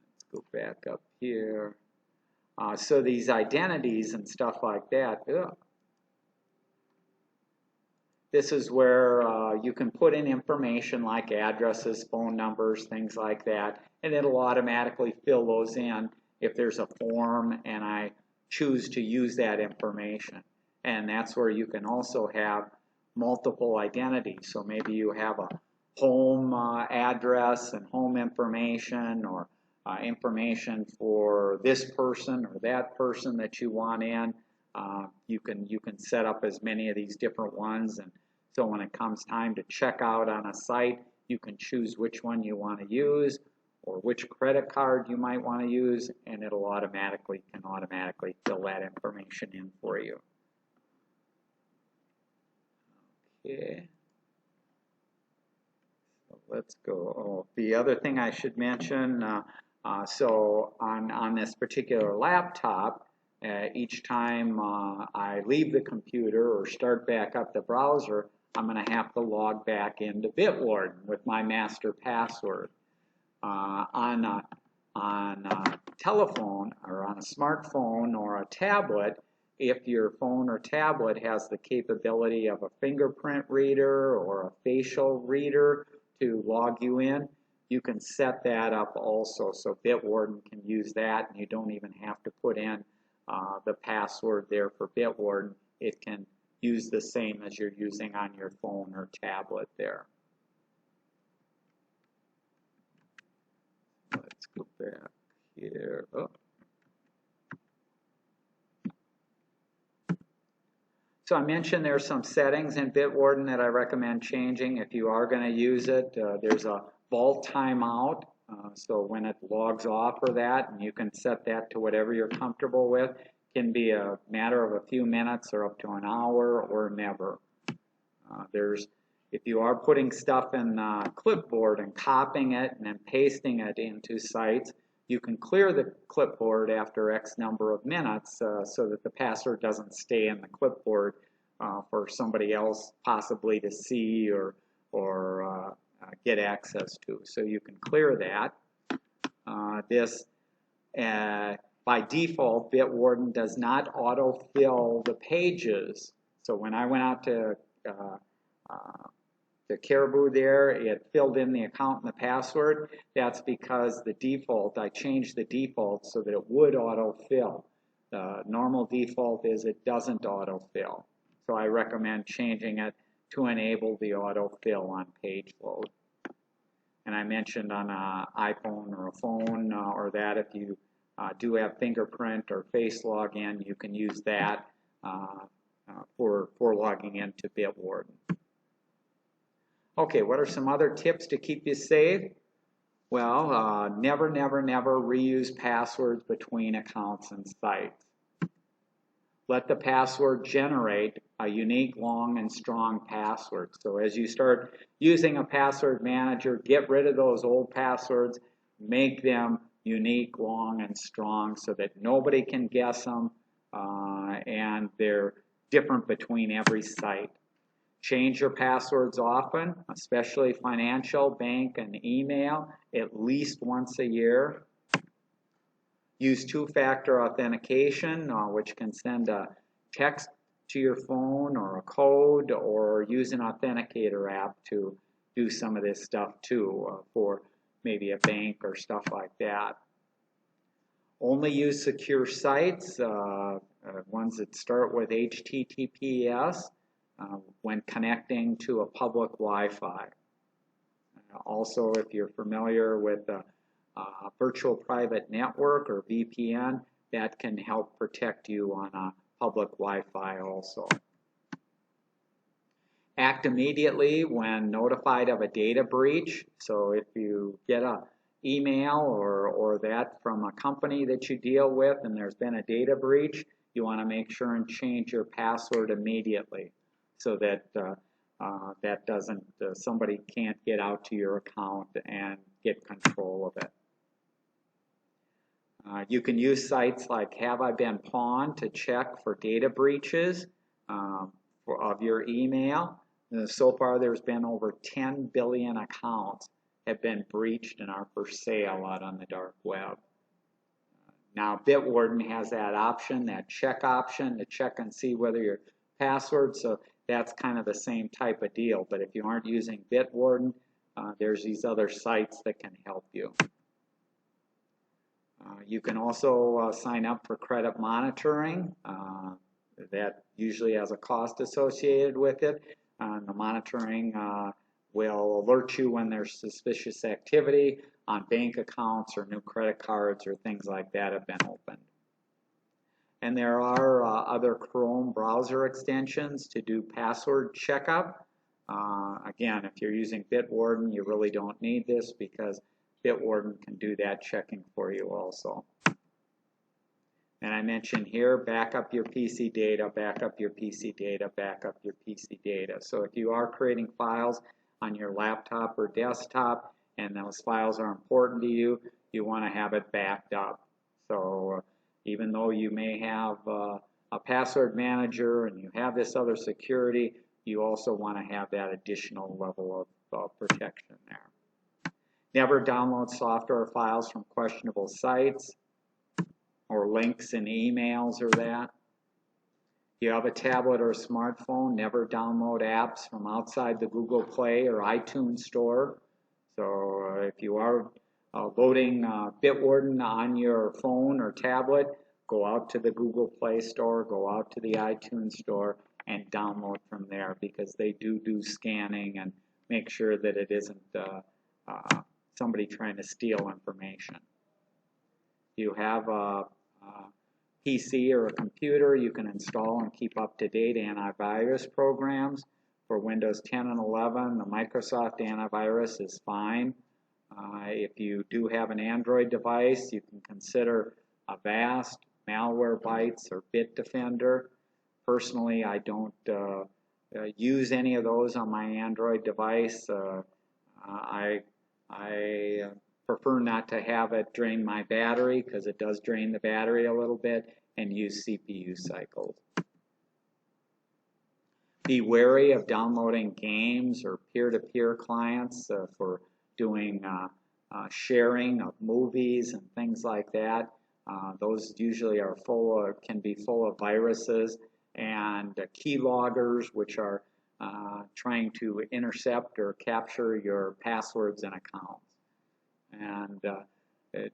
Let's go back up here. So these identities and stuff like that, this is where you can put in information like addresses, phone numbers, things like that, and it'll automatically fill those in if there's a form and I choose to use that information. And that's where you can also have multiple identities. So maybe you have a home address and home information, or information for this person or that person that you want in. You can set up as many of these different ones, and so when it comes time to check out on a site, you can choose which one you want to use or which credit card you might want to use, and it'll automatically fill that information in for you. Okay. So let's go. Oh, the other thing I should mention, so on this particular laptop, each time I leave the computer or start back up the browser, I'm going to have to log back into Bitwarden with my master password. On a telephone or on a smartphone or a tablet, if your phone or tablet has the capability of a fingerprint reader or a facial reader to log you in, you can set that up also. So Bitwarden can use that, and you don't even have to put in the password there for Bitwarden. It can use the same as you're using on your phone or tablet there. Let's go back here. Oh. So I mentioned there's some settings in Bitwarden that I recommend changing if you are going to use it. There's a vault timeout, so when it logs off or that, and you can set that to whatever you're comfortable with. It can be a matter of a few minutes or up to an hour or never. If you are putting stuff in clipboard and copying it and then pasting it into sites, you can clear the clipboard after X number of minutes so that the password doesn't stay in the clipboard for somebody else possibly to see or get access to. So you can clear that. By default, Bitwarden does not autofill the pages. So when I went out to Caribou there, it filled in the account and the password. That's because the default, I changed the default so that it would autofill. The normal default is it doesn't autofill. So I recommend changing it to enable the autofill on page load. And I mentioned on an iPhone or a phone or that if you do have fingerprint or face login, you can use that for logging into Bitwarden. Okay, what are some other tips to keep you safe? Well, never, never, never reuse passwords between accounts and sites. Let the password generate a unique, long, and strong password. So as you start using a password manager, get rid of those old passwords, make them unique, long, and strong so that nobody can guess them. and they're different between every site. Change your passwords often, especially financial, bank, and email, at least once a year. Use two-factor authentication, which can send a text to your phone or a code, or use an authenticator app to do some of this stuff too, for maybe a bank or stuff like that. Only use secure sites, ones that start with HTTPS, when connecting to a public Wi-Fi. Also, if you're familiar with a virtual private network or VPN, that can help protect you on a public Wi-Fi also. Act immediately when notified of a data breach. So if you get an email or that from a company that you deal with and there's been a data breach, you want to make sure and change your password immediately so that that doesn't, somebody can't get out to your account and get control of it. You can use sites like Have I Been Pawned to check for data breaches of your email. So far there's been over 10 billion accounts have been breached and are for sale out on the dark web. Now Bitwarden has that option, that check option, to check and see whether your password, so that's kind of the same type of deal. But if you aren't using Bitwarden, there's these other sites that can help you. You can also sign up for credit monitoring. That usually has a cost associated with it. The monitoring will alert you when there's suspicious activity on bank accounts or new credit cards or things like that have been opened. And there are other Chrome browser extensions to do password checkup. Again, if you're using Bitwarden, you really don't need this because Bitwarden can do that checking for you also. And I mentioned here, back up your PC data, back up your PC data, back up your PC data. So if you are creating files on your laptop or desktop and those files are important to you, you want to have it backed up. So even though you may have a password manager and you have this other security, you also want to have that additional level of protection there. Never download software files from questionable sites or links in emails or that. If you have a tablet or a smartphone, never download apps from outside the Google Play or iTunes store. So if you are loading Bitwarden on your phone or tablet, go out to the Google Play Store, go out to the iTunes Store, and download from there, because they do scanning and make sure that it isn't somebody trying to steal information. If you have a PC or a computer, you can install and keep up-to-date antivirus programs. For Windows 10 and 11, the Microsoft antivirus is fine. If you do have an Android device, you can consider Avast, Malwarebytes, or Bitdefender. Personally, I don't use any of those on my Android device. I prefer not to have it drain my battery, because it does drain the battery a little bit, and use CPU cycles. Be wary of downloading games or peer-to-peer clients for doing sharing of movies and things like that. Those usually are can be full of viruses, and keyloggers, which are trying to intercept or capture your passwords and accounts. And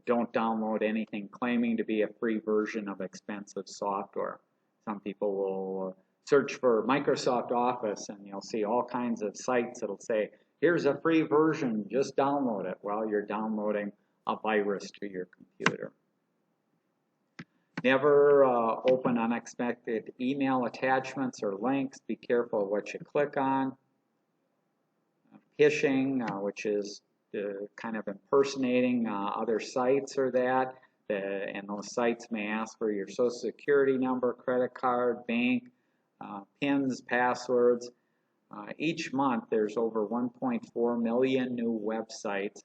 don't download anything claiming to be a free version of expensive software. Some people will search for Microsoft Office and you'll see all kinds of sites that'll say, here's a free version, just download it. Well, you're downloading a virus to your computer. Never open unexpected email attachments or links. Be careful of what you click on. Phishing, which is kind of impersonating other sites or that, and those sites may ask for your social security number, credit card, bank, PINs, passwords. Each month there's over 1.4 million new websites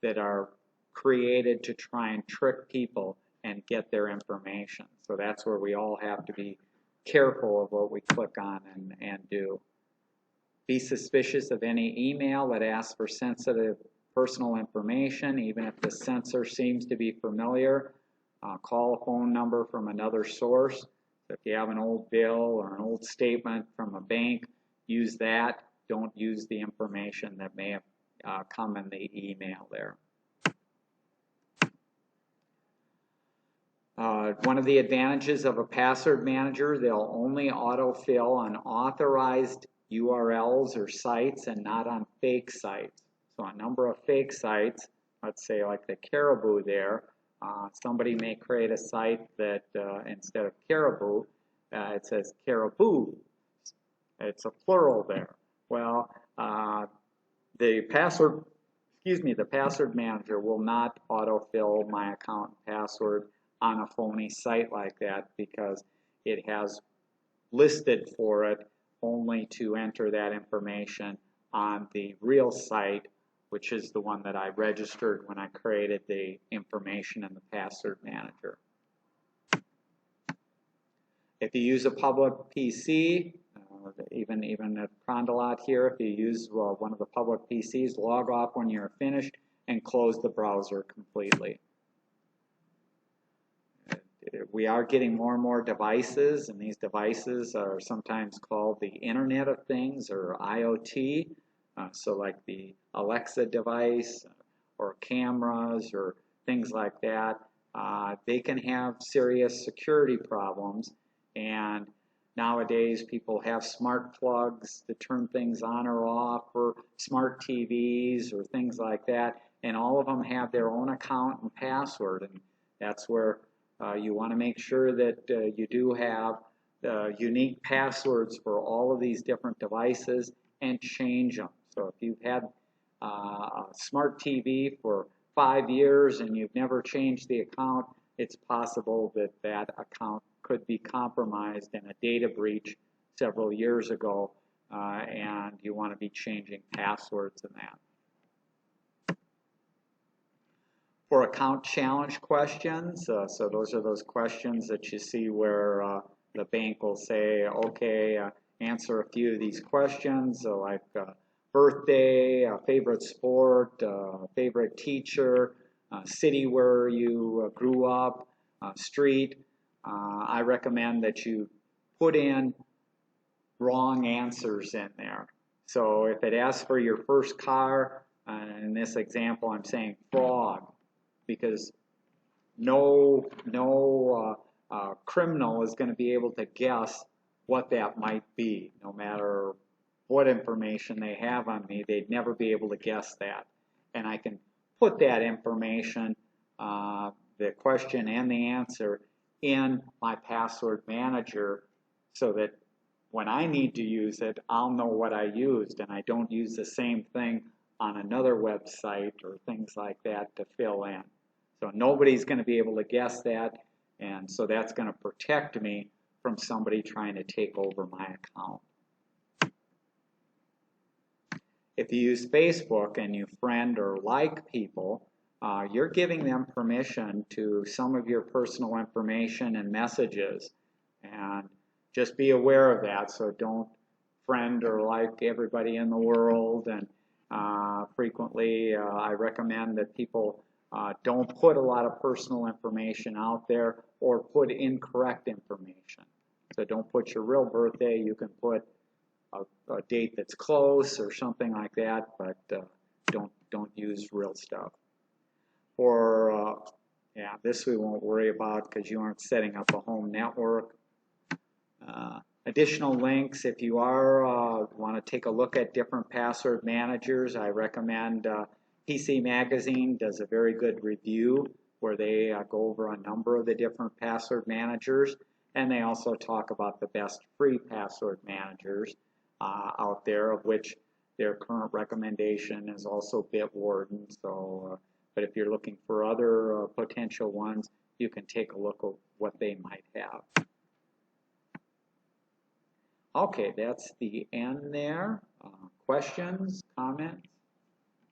that are created to try and trick people and get their information. So that's where we all have to be careful of what we click on and do. Be suspicious of any email that asks for sensitive personal information, even if the sensor seems to be familiar. Call a phone number from another source. So if you have an old bill or an old statement from a bank, use that. Don't use the information that may have come in the email there. One of the advantages of a password manager, they'll only autofill on authorized URLs or sites and not on fake sites. So a number of fake sites, let's say like the Caribou there, somebody may create a site that instead of Caribou, it says Caribou. It's a plural there. Well, the password manager will not autofill my account and password on a phony site like that because it has listed for it only to enter that information on the real site, which is the one that I registered when I created the information in the password manager. If you use a public PC, even at Carondelet here, if you use one of the public PCs, log off when you're finished and close the browser completely. We are getting more and more devices, and these devices are sometimes called the Internet of Things or IoT. So like the Alexa device or cameras or things like that, they can have serious security problems. And nowadays people have smart plugs to turn things on or off, or smart TVs or things like that, and all of them have their own account and password, and that's where you want to make sure that you do have unique passwords for all of these different devices and change them. So if you've had a smart TV for 5 years and you've never changed the account, it's possible that that account could be compromised in a data breach several years ago, and you want to be changing passwords in that. For account challenge questions, so those are those questions that you see where the bank will say, okay, answer a few of these questions, so like birthday, favorite sport, favorite teacher, city where you grew up, street. I recommend that you put in wrong answers in there. So if it asks for your first car, in this example I'm saying frog, because no criminal is going to be able to guess what that might be. No matter what information they have on me, they'd never be able to guess that. And I can put that information, the question and the answer, in my password manager so that when I need to use it, I'll know what I used, and I don't use the same thing on another website or things like that to fill in. So nobody's going to be able to guess that, and so that's going to protect me from somebody trying to take over my account. If you use Facebook and you friend or like people, you're giving them permission to some of your personal information and messages, and just be aware of that. So don't friend or like everybody in the world, and frequently I recommend that people don't put a lot of personal information out there or put incorrect information. So don't put your real birthday. You can put a date that's close or something like that, but don't use real stuff. Or yeah, this we won't worry about because you aren't setting up a home network. Additional links, if you are want to take a look at different password managers, I recommend PC Magazine does a very good review where they go over a number of the different password managers, and they also talk about the best free password managers out there, of which their current recommendation is also Bitwarden. So, but if you're looking for other potential ones, you can take a look at what they might have. Okay, that's the end there. Questions, comments?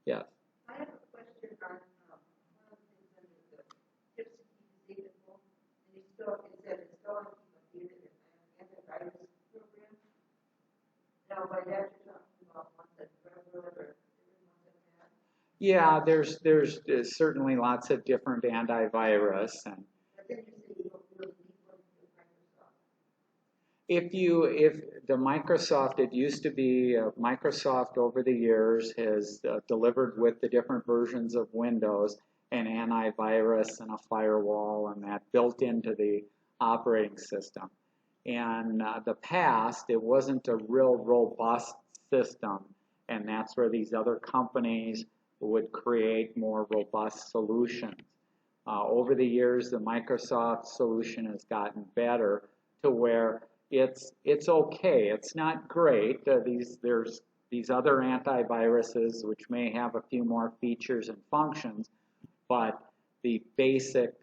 Yes. I have a question on one of the things under the tips and keys data Now, by that you're talking about ones that Kreuzer or Yeah, there's certainly lots of different antivirus, and but then you say you don't really need one with Microsoft. if the Microsoft, it used to be Microsoft over the years has delivered with the different versions of Windows an antivirus and a firewall and that built into the operating system. In the past, it wasn't a real robust system, and that's where these other companies would create more robust solutions. Over the years, the Microsoft solution has gotten better to where it's okay. It's not great. There's these other antiviruses which may have a few more features and functions, but the basic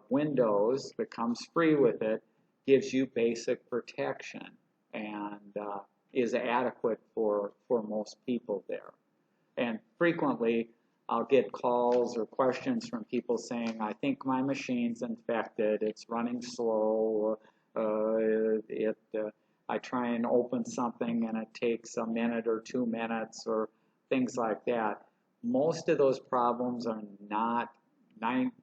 Windows that comes free with it gives you basic protection and is adequate for most people there. And frequently, I'll get calls or questions from people saying, I think my machine's infected, it's running slow, I try and open something and it takes a minute or 2 minutes or things like that. Most of those problems are not,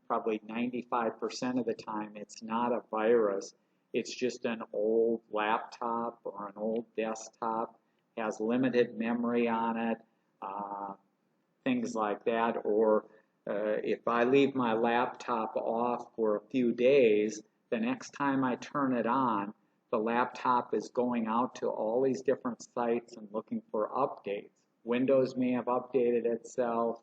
probably 95% of the time, it's not a virus. It's just an old laptop or an old desktop, has limited memory on it, things like that. Or if I leave my laptop off for a few days, the next time I turn it on, the laptop is going out to all these different sites and looking for updates. Windows may have updated itself,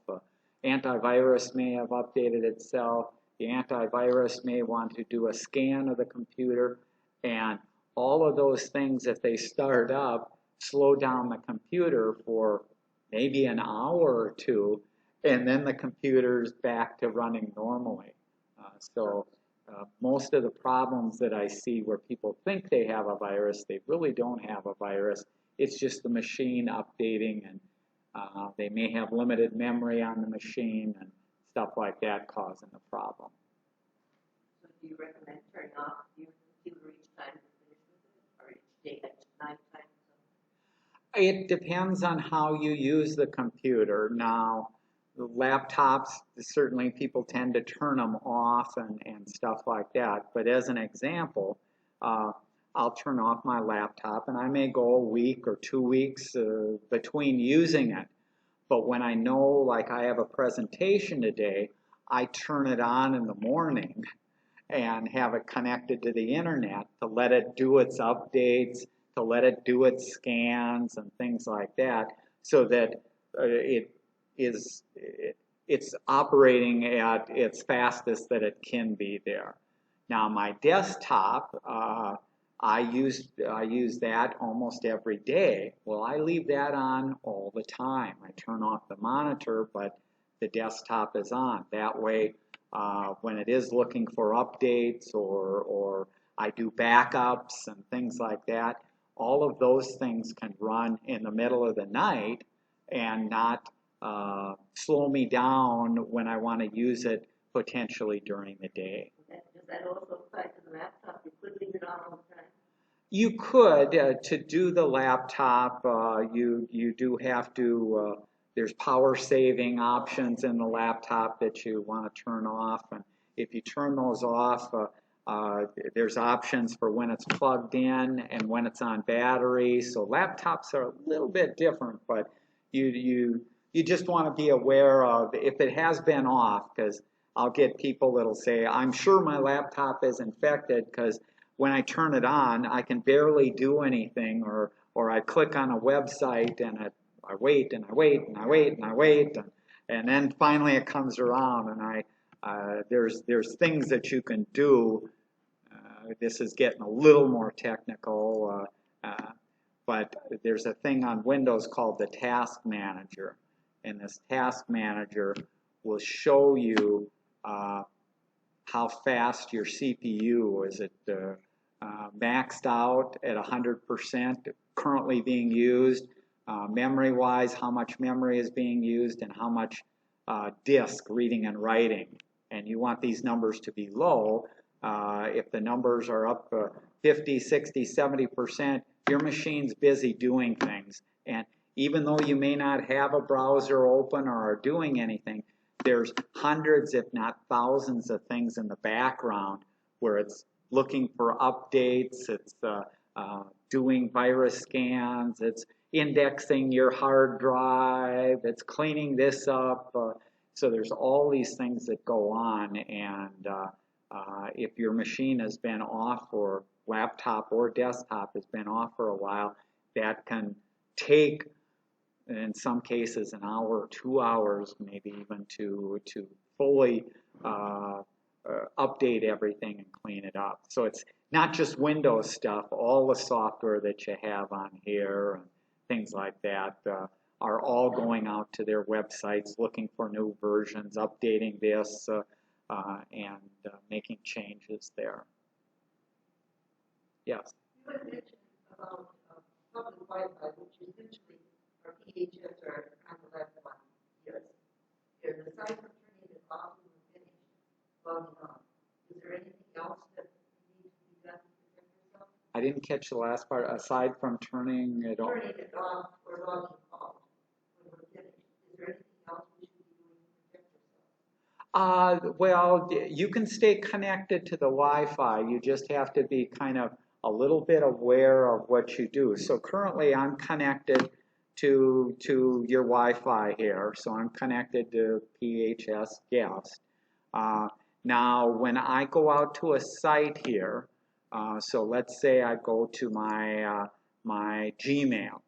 antivirus may have updated itself, the antivirus may want to do a scan of the computer, and all of those things, if they start up, slow down the computer for maybe an hour or two, and then the computer's back to running normally. Most of the problems that I see where people think they have a virus, they really don't have a virus. It's just the machine updating, and they may have limited memory on the machine and stuff like that causing the problem. So do you recommend turning off your computer each time you finish with it, or each day at night time? It depends on how you use the computer. Now, the laptops, certainly people tend to turn them off and stuff like that. But as an example, I'll turn off my laptop and I may go a week or 2 weeks between using it. But when I know, like I have a presentation today, I turn it on in the morning and have it connected to the internet to let it do its updates, to let it do its scans and things like that, so that it's operating at its fastest that it can be there. Now my desktop, I use that almost every day. Well, I leave that on all the time. I turn off the monitor, but the desktop is on. That way, when it is looking for updates or I do backups and things like that, all of those things can run in the middle of the night and not slow me down when I want to use it potentially during the day. Does that also apply to the laptop? You could leave it on all the time? You could, to do the laptop, you do have to, there's power saving options in the laptop that you want to turn off, and if you turn those off, there's options for when it's plugged in and when it's on battery. So laptops are a little bit different, but you just want to be aware of if it has been off, because I'll get people that'll say, I'm sure my laptop is infected because when I turn it on, I can barely do anything, or I click on a website and I wait and I wait and I wait and I wait, and then finally it comes around, and there's things that you can do. This is getting a little more technical, but there's a thing on Windows called the Task Manager, and this Task Manager will show you how fast your CPU is. It maxed out at 100%, currently being used, memory-wise, how much memory is being used, and how much disk reading and writing. And you want these numbers to be low. If the numbers are up 50, 60, 70%, your machine's busy doing things. And even though you may not have a browser open or are doing anything, there's hundreds, if not thousands, of things in the background where it's looking for updates, it's doing virus scans, it's indexing your hard drive, it's cleaning this up. So there's all these things that go on, and if your machine has been off, or laptop or desktop has been off for a while, that can take, in some cases, an hour or 2 hours, maybe even to fully update everything and clean it up. So it's not just Windows stuff. All the software that you have on here and things like that are all going out to their websites, looking for new versions, updating this, and making changes there. Yes? You had mentioned about public Wi-Fi, which essentially are PHS or Carondelet one. Yes. There's aside from turning it off and finished, logging on. Is there anything else that needs to be done to protect yourself? I didn't catch the last part. Aside from turning it off. Turning it off or logging off when we're finished. Is there anything else we should be doing to protect yourself? Well, you can stay connected to the Wi-Fi. You just have to be kind of a little bit aware of what you do. So currently I'm connected to your Wi-Fi here. So I'm connected to PHS Guest. Now, when I go out to a site here, so let's say I go to my Gmail.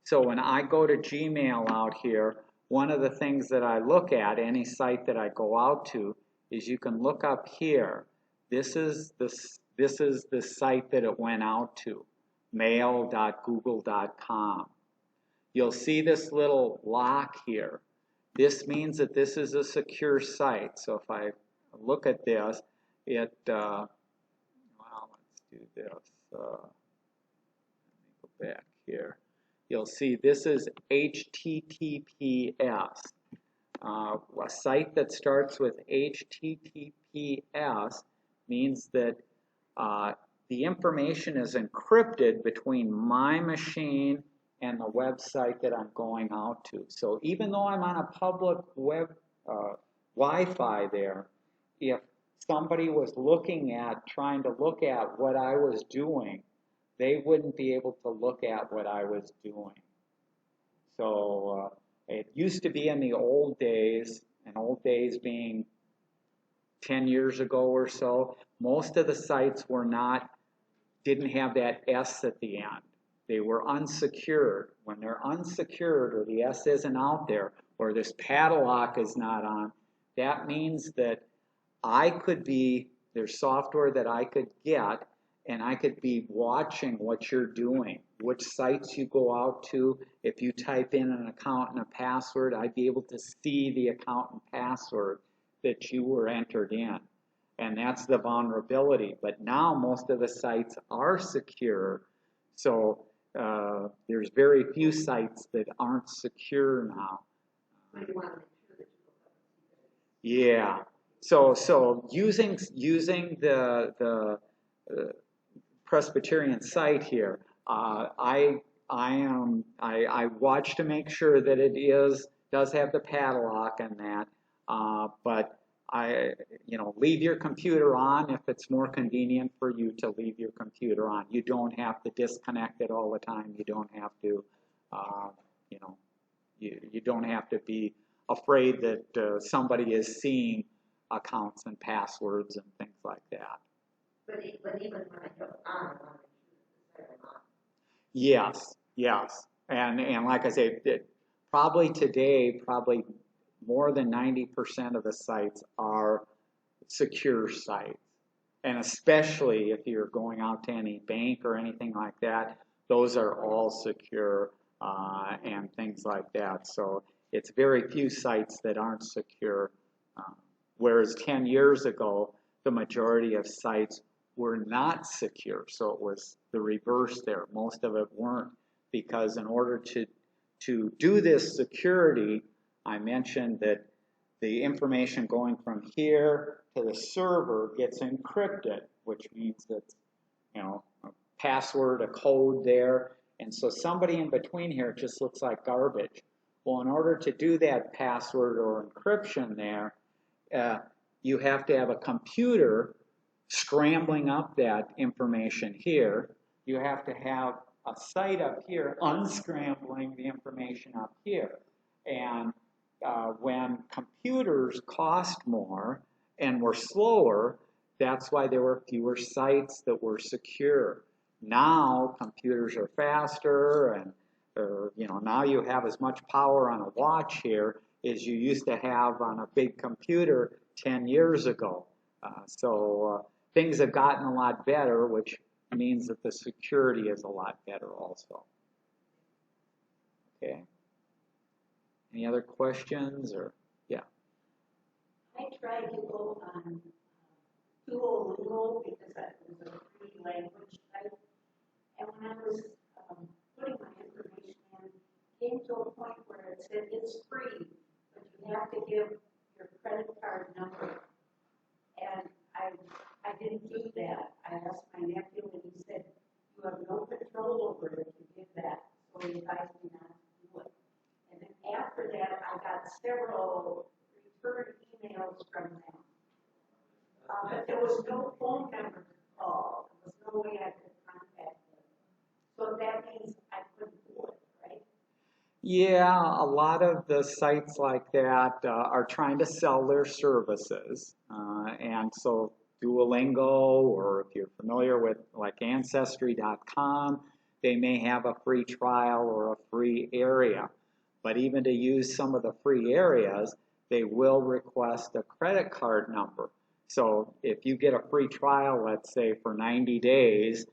So when I go to Gmail out here, one of the things that I look at, any site that I go out to, is you can look up here. This is the site that it went out to, mail.google.com. You'll see this little lock here. This means that this is a secure site. So if I look at this, well, let's do this. Let me go back here. You'll see this is HTTPS. A site that starts with HTTPS means that the information is encrypted between my machine and the website that I'm going out to. So even though I'm on a public web Wi-Fi there, if somebody was trying to look at what I was doing, they wouldn't be able to look at what I was doing. So it used to be in the old days, and old days being 10 years ago or so, most of the sites didn't have that S at the end. They were unsecured. When they're unsecured, or the S isn't out there, or this padlock is not on, that means that there's software that I could get, and I could be watching what you're doing, which sites you go out to. If you type in an account and a password, I'd be able to see the account and password that you were entered in. And that's the vulnerability. But now most of the sites are secure, so there's very few sites that aren't secure now. Yeah. So using the Presbyterian site here, I watch to make sure that it does have the padlock and that, but leave your computer on if it's more convenient for you to leave your computer on. You don't have to disconnect it all the time. You don't have to, you don't have to be afraid that somebody is seeing accounts and passwords and things like that. But even when I go on, Yes. And like I say, probably today, more than 90% of the sites are secure sites. And especially if you're going out to any bank or anything like that, those are all secure and things like that. So it's very few sites that aren't secure. Whereas 10 years ago, the majority of sites were not secure. So it was the reverse there. Most of it weren't, because in order to do this security, I mentioned that the information going from here to the server gets encrypted, which means that, you know, a password, a code there, and so somebody in between here just looks like garbage. Well, in order to do that password or encryption there, you have to have a computer scrambling up that information here. You have to have a site up here unscrambling the information up here. And when computers cost more and were slower, that's why there were fewer sites that were secure. Now computers are faster, and you know, now you have as much power on a watch here as you used to have on a big computer 10 years ago. So things have gotten a lot better, which means that the security is a lot better also. Okay. Any other questions, or yeah? I tried to go on Duolingo because that was a free language site, and when I was putting my information in, came to a point where it said it's free, but you have to give your credit card number. And I didn't do that. I asked my nephew, and he said, you have no control over it if you give that, so he advised me not to do it. And then after that, I got several return emails from them. But there was no phone number to call. There was no way I could contact them. So that means I couldn't do it, right? Yeah, a lot of the sites like that are trying to sell their services. And so Duolingo, or if you're familiar with like Ancestry.com, they may have a free trial or a free area. But even to use some of the free areas, they will request a credit card number. So if you get a free trial, let's say for 90 days,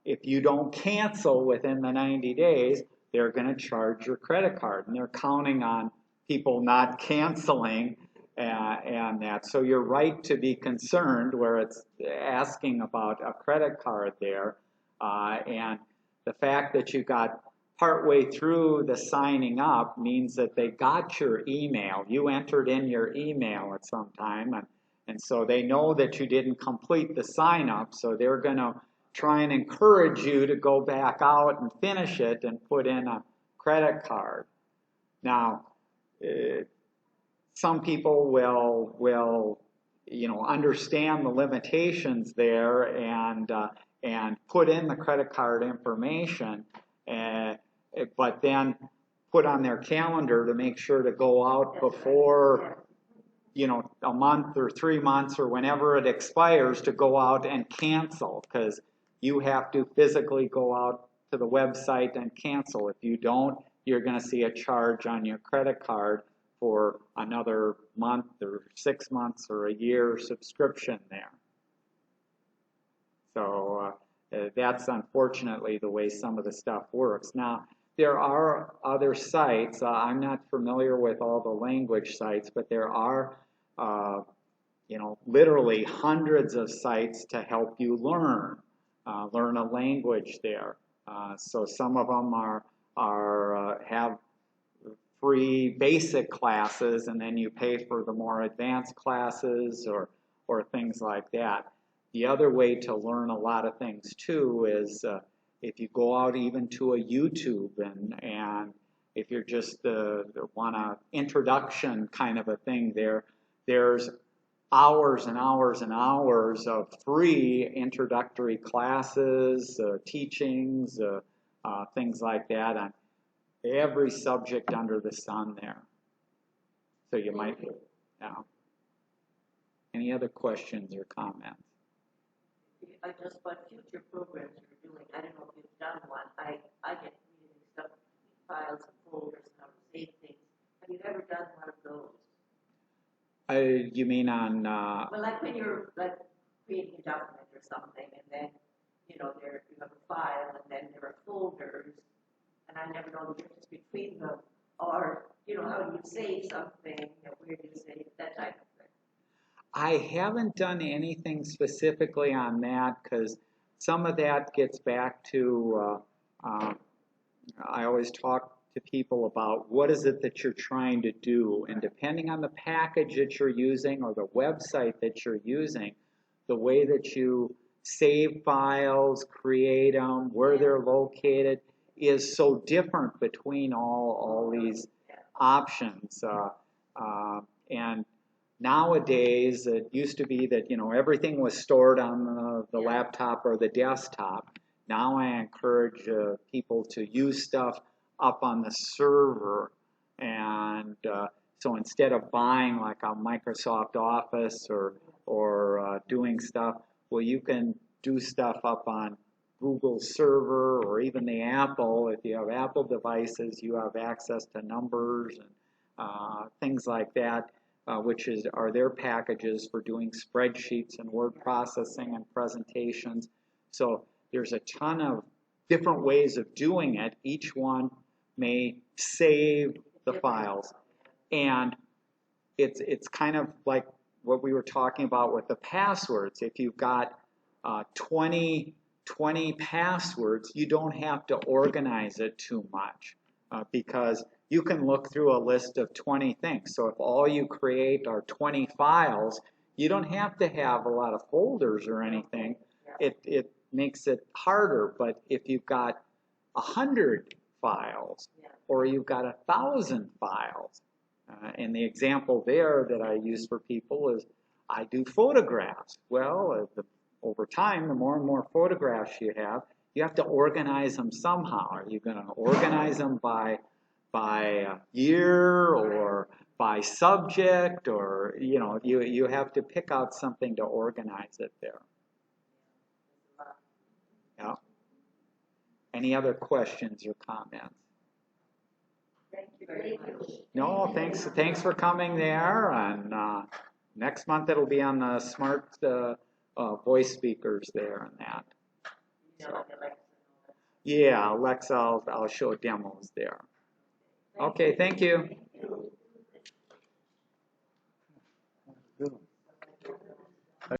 if you don't cancel within the 90 days, they're going to charge your credit card. And they're counting on people not canceling and that. So you're right to be concerned where it's asking about a credit card there. And the fact that you got partway through the signing up means that they got your email. You entered in your email at some time, and so they know that you didn't complete the sign up, so they're going to try and encourage you to go back out and finish it and put in a credit card. Now, some people will you know, understand the limitations there and put in the credit card information, but then put on their calendar to make sure to go out before, you know, a month or 3 months or whenever it expires, to go out and cancel, because you have to physically go out to the website and cancel. If you don't, you're going to see a charge on your credit card for another month or 6 months or a year subscription there. So that's unfortunately the way some of the stuff works. Now, there are other sites. I'm not familiar with all the language sites, but there are, you know, literally hundreds of sites to help you learn a language there. So some of them have free basic classes, and then you pay for the more advanced classes or things like that. The other way to learn a lot of things too is if you go out even to a YouTube and if you're just want an introduction kind of a thing there's hours and hours and hours of free introductory classes, teachings, things like that on every subject under the sun there. So you might, any other questions or comments? I just what future programs you're doing. I don't know if you've done one. I get really stuff, files and folders and how to save things. Have you ever done one of those? You mean on? Well, like when you're like creating a document or something, and then you know you have a file, and then there are folders, and I never know the difference between them. Or you know, how do you save something? You know, where do you save that type of thing? I haven't done anything specifically on that because some of that gets back to, I always talk to people about what is it that you're trying to do. And depending on the package that you're using or the website that you're using, the way that you save files, create them, where they're located, is so different between all these options. And nowadays, it used to be that, everything was stored on the laptop or the desktop. Now I encourage people to use stuff up on the server. And so instead of buying like a Microsoft Office or doing stuff, well, you can do stuff up on Google server or even the Apple. If you have Apple devices, you have access to numbers and things like that, which are their packages for doing spreadsheets and word processing and presentations. So there's a ton of different ways of doing it. Each one may save the files. And it's kind of like what we were talking about with the passwords. If you've got 20 passwords, you don't have to organize it too much because you can look through a list of 20 things. So if all you create are 20 files, you don't have to have a lot of folders or anything. It makes it harder. But if you've got 100 files or you've got 1,000 files, and the example there that I use for people is I do photographs. Well, over time, the more and more photographs you have to organize them somehow. Are you going to organize them by year or by subject, or you have to pick out something to organize it there. Yeah. Any other questions or comments? Thank you very much. No, thanks for coming there. And next month it'll be on the smart voice speakers there and that. So, yeah, Alexa, I'll show demos there. Okay, thank you.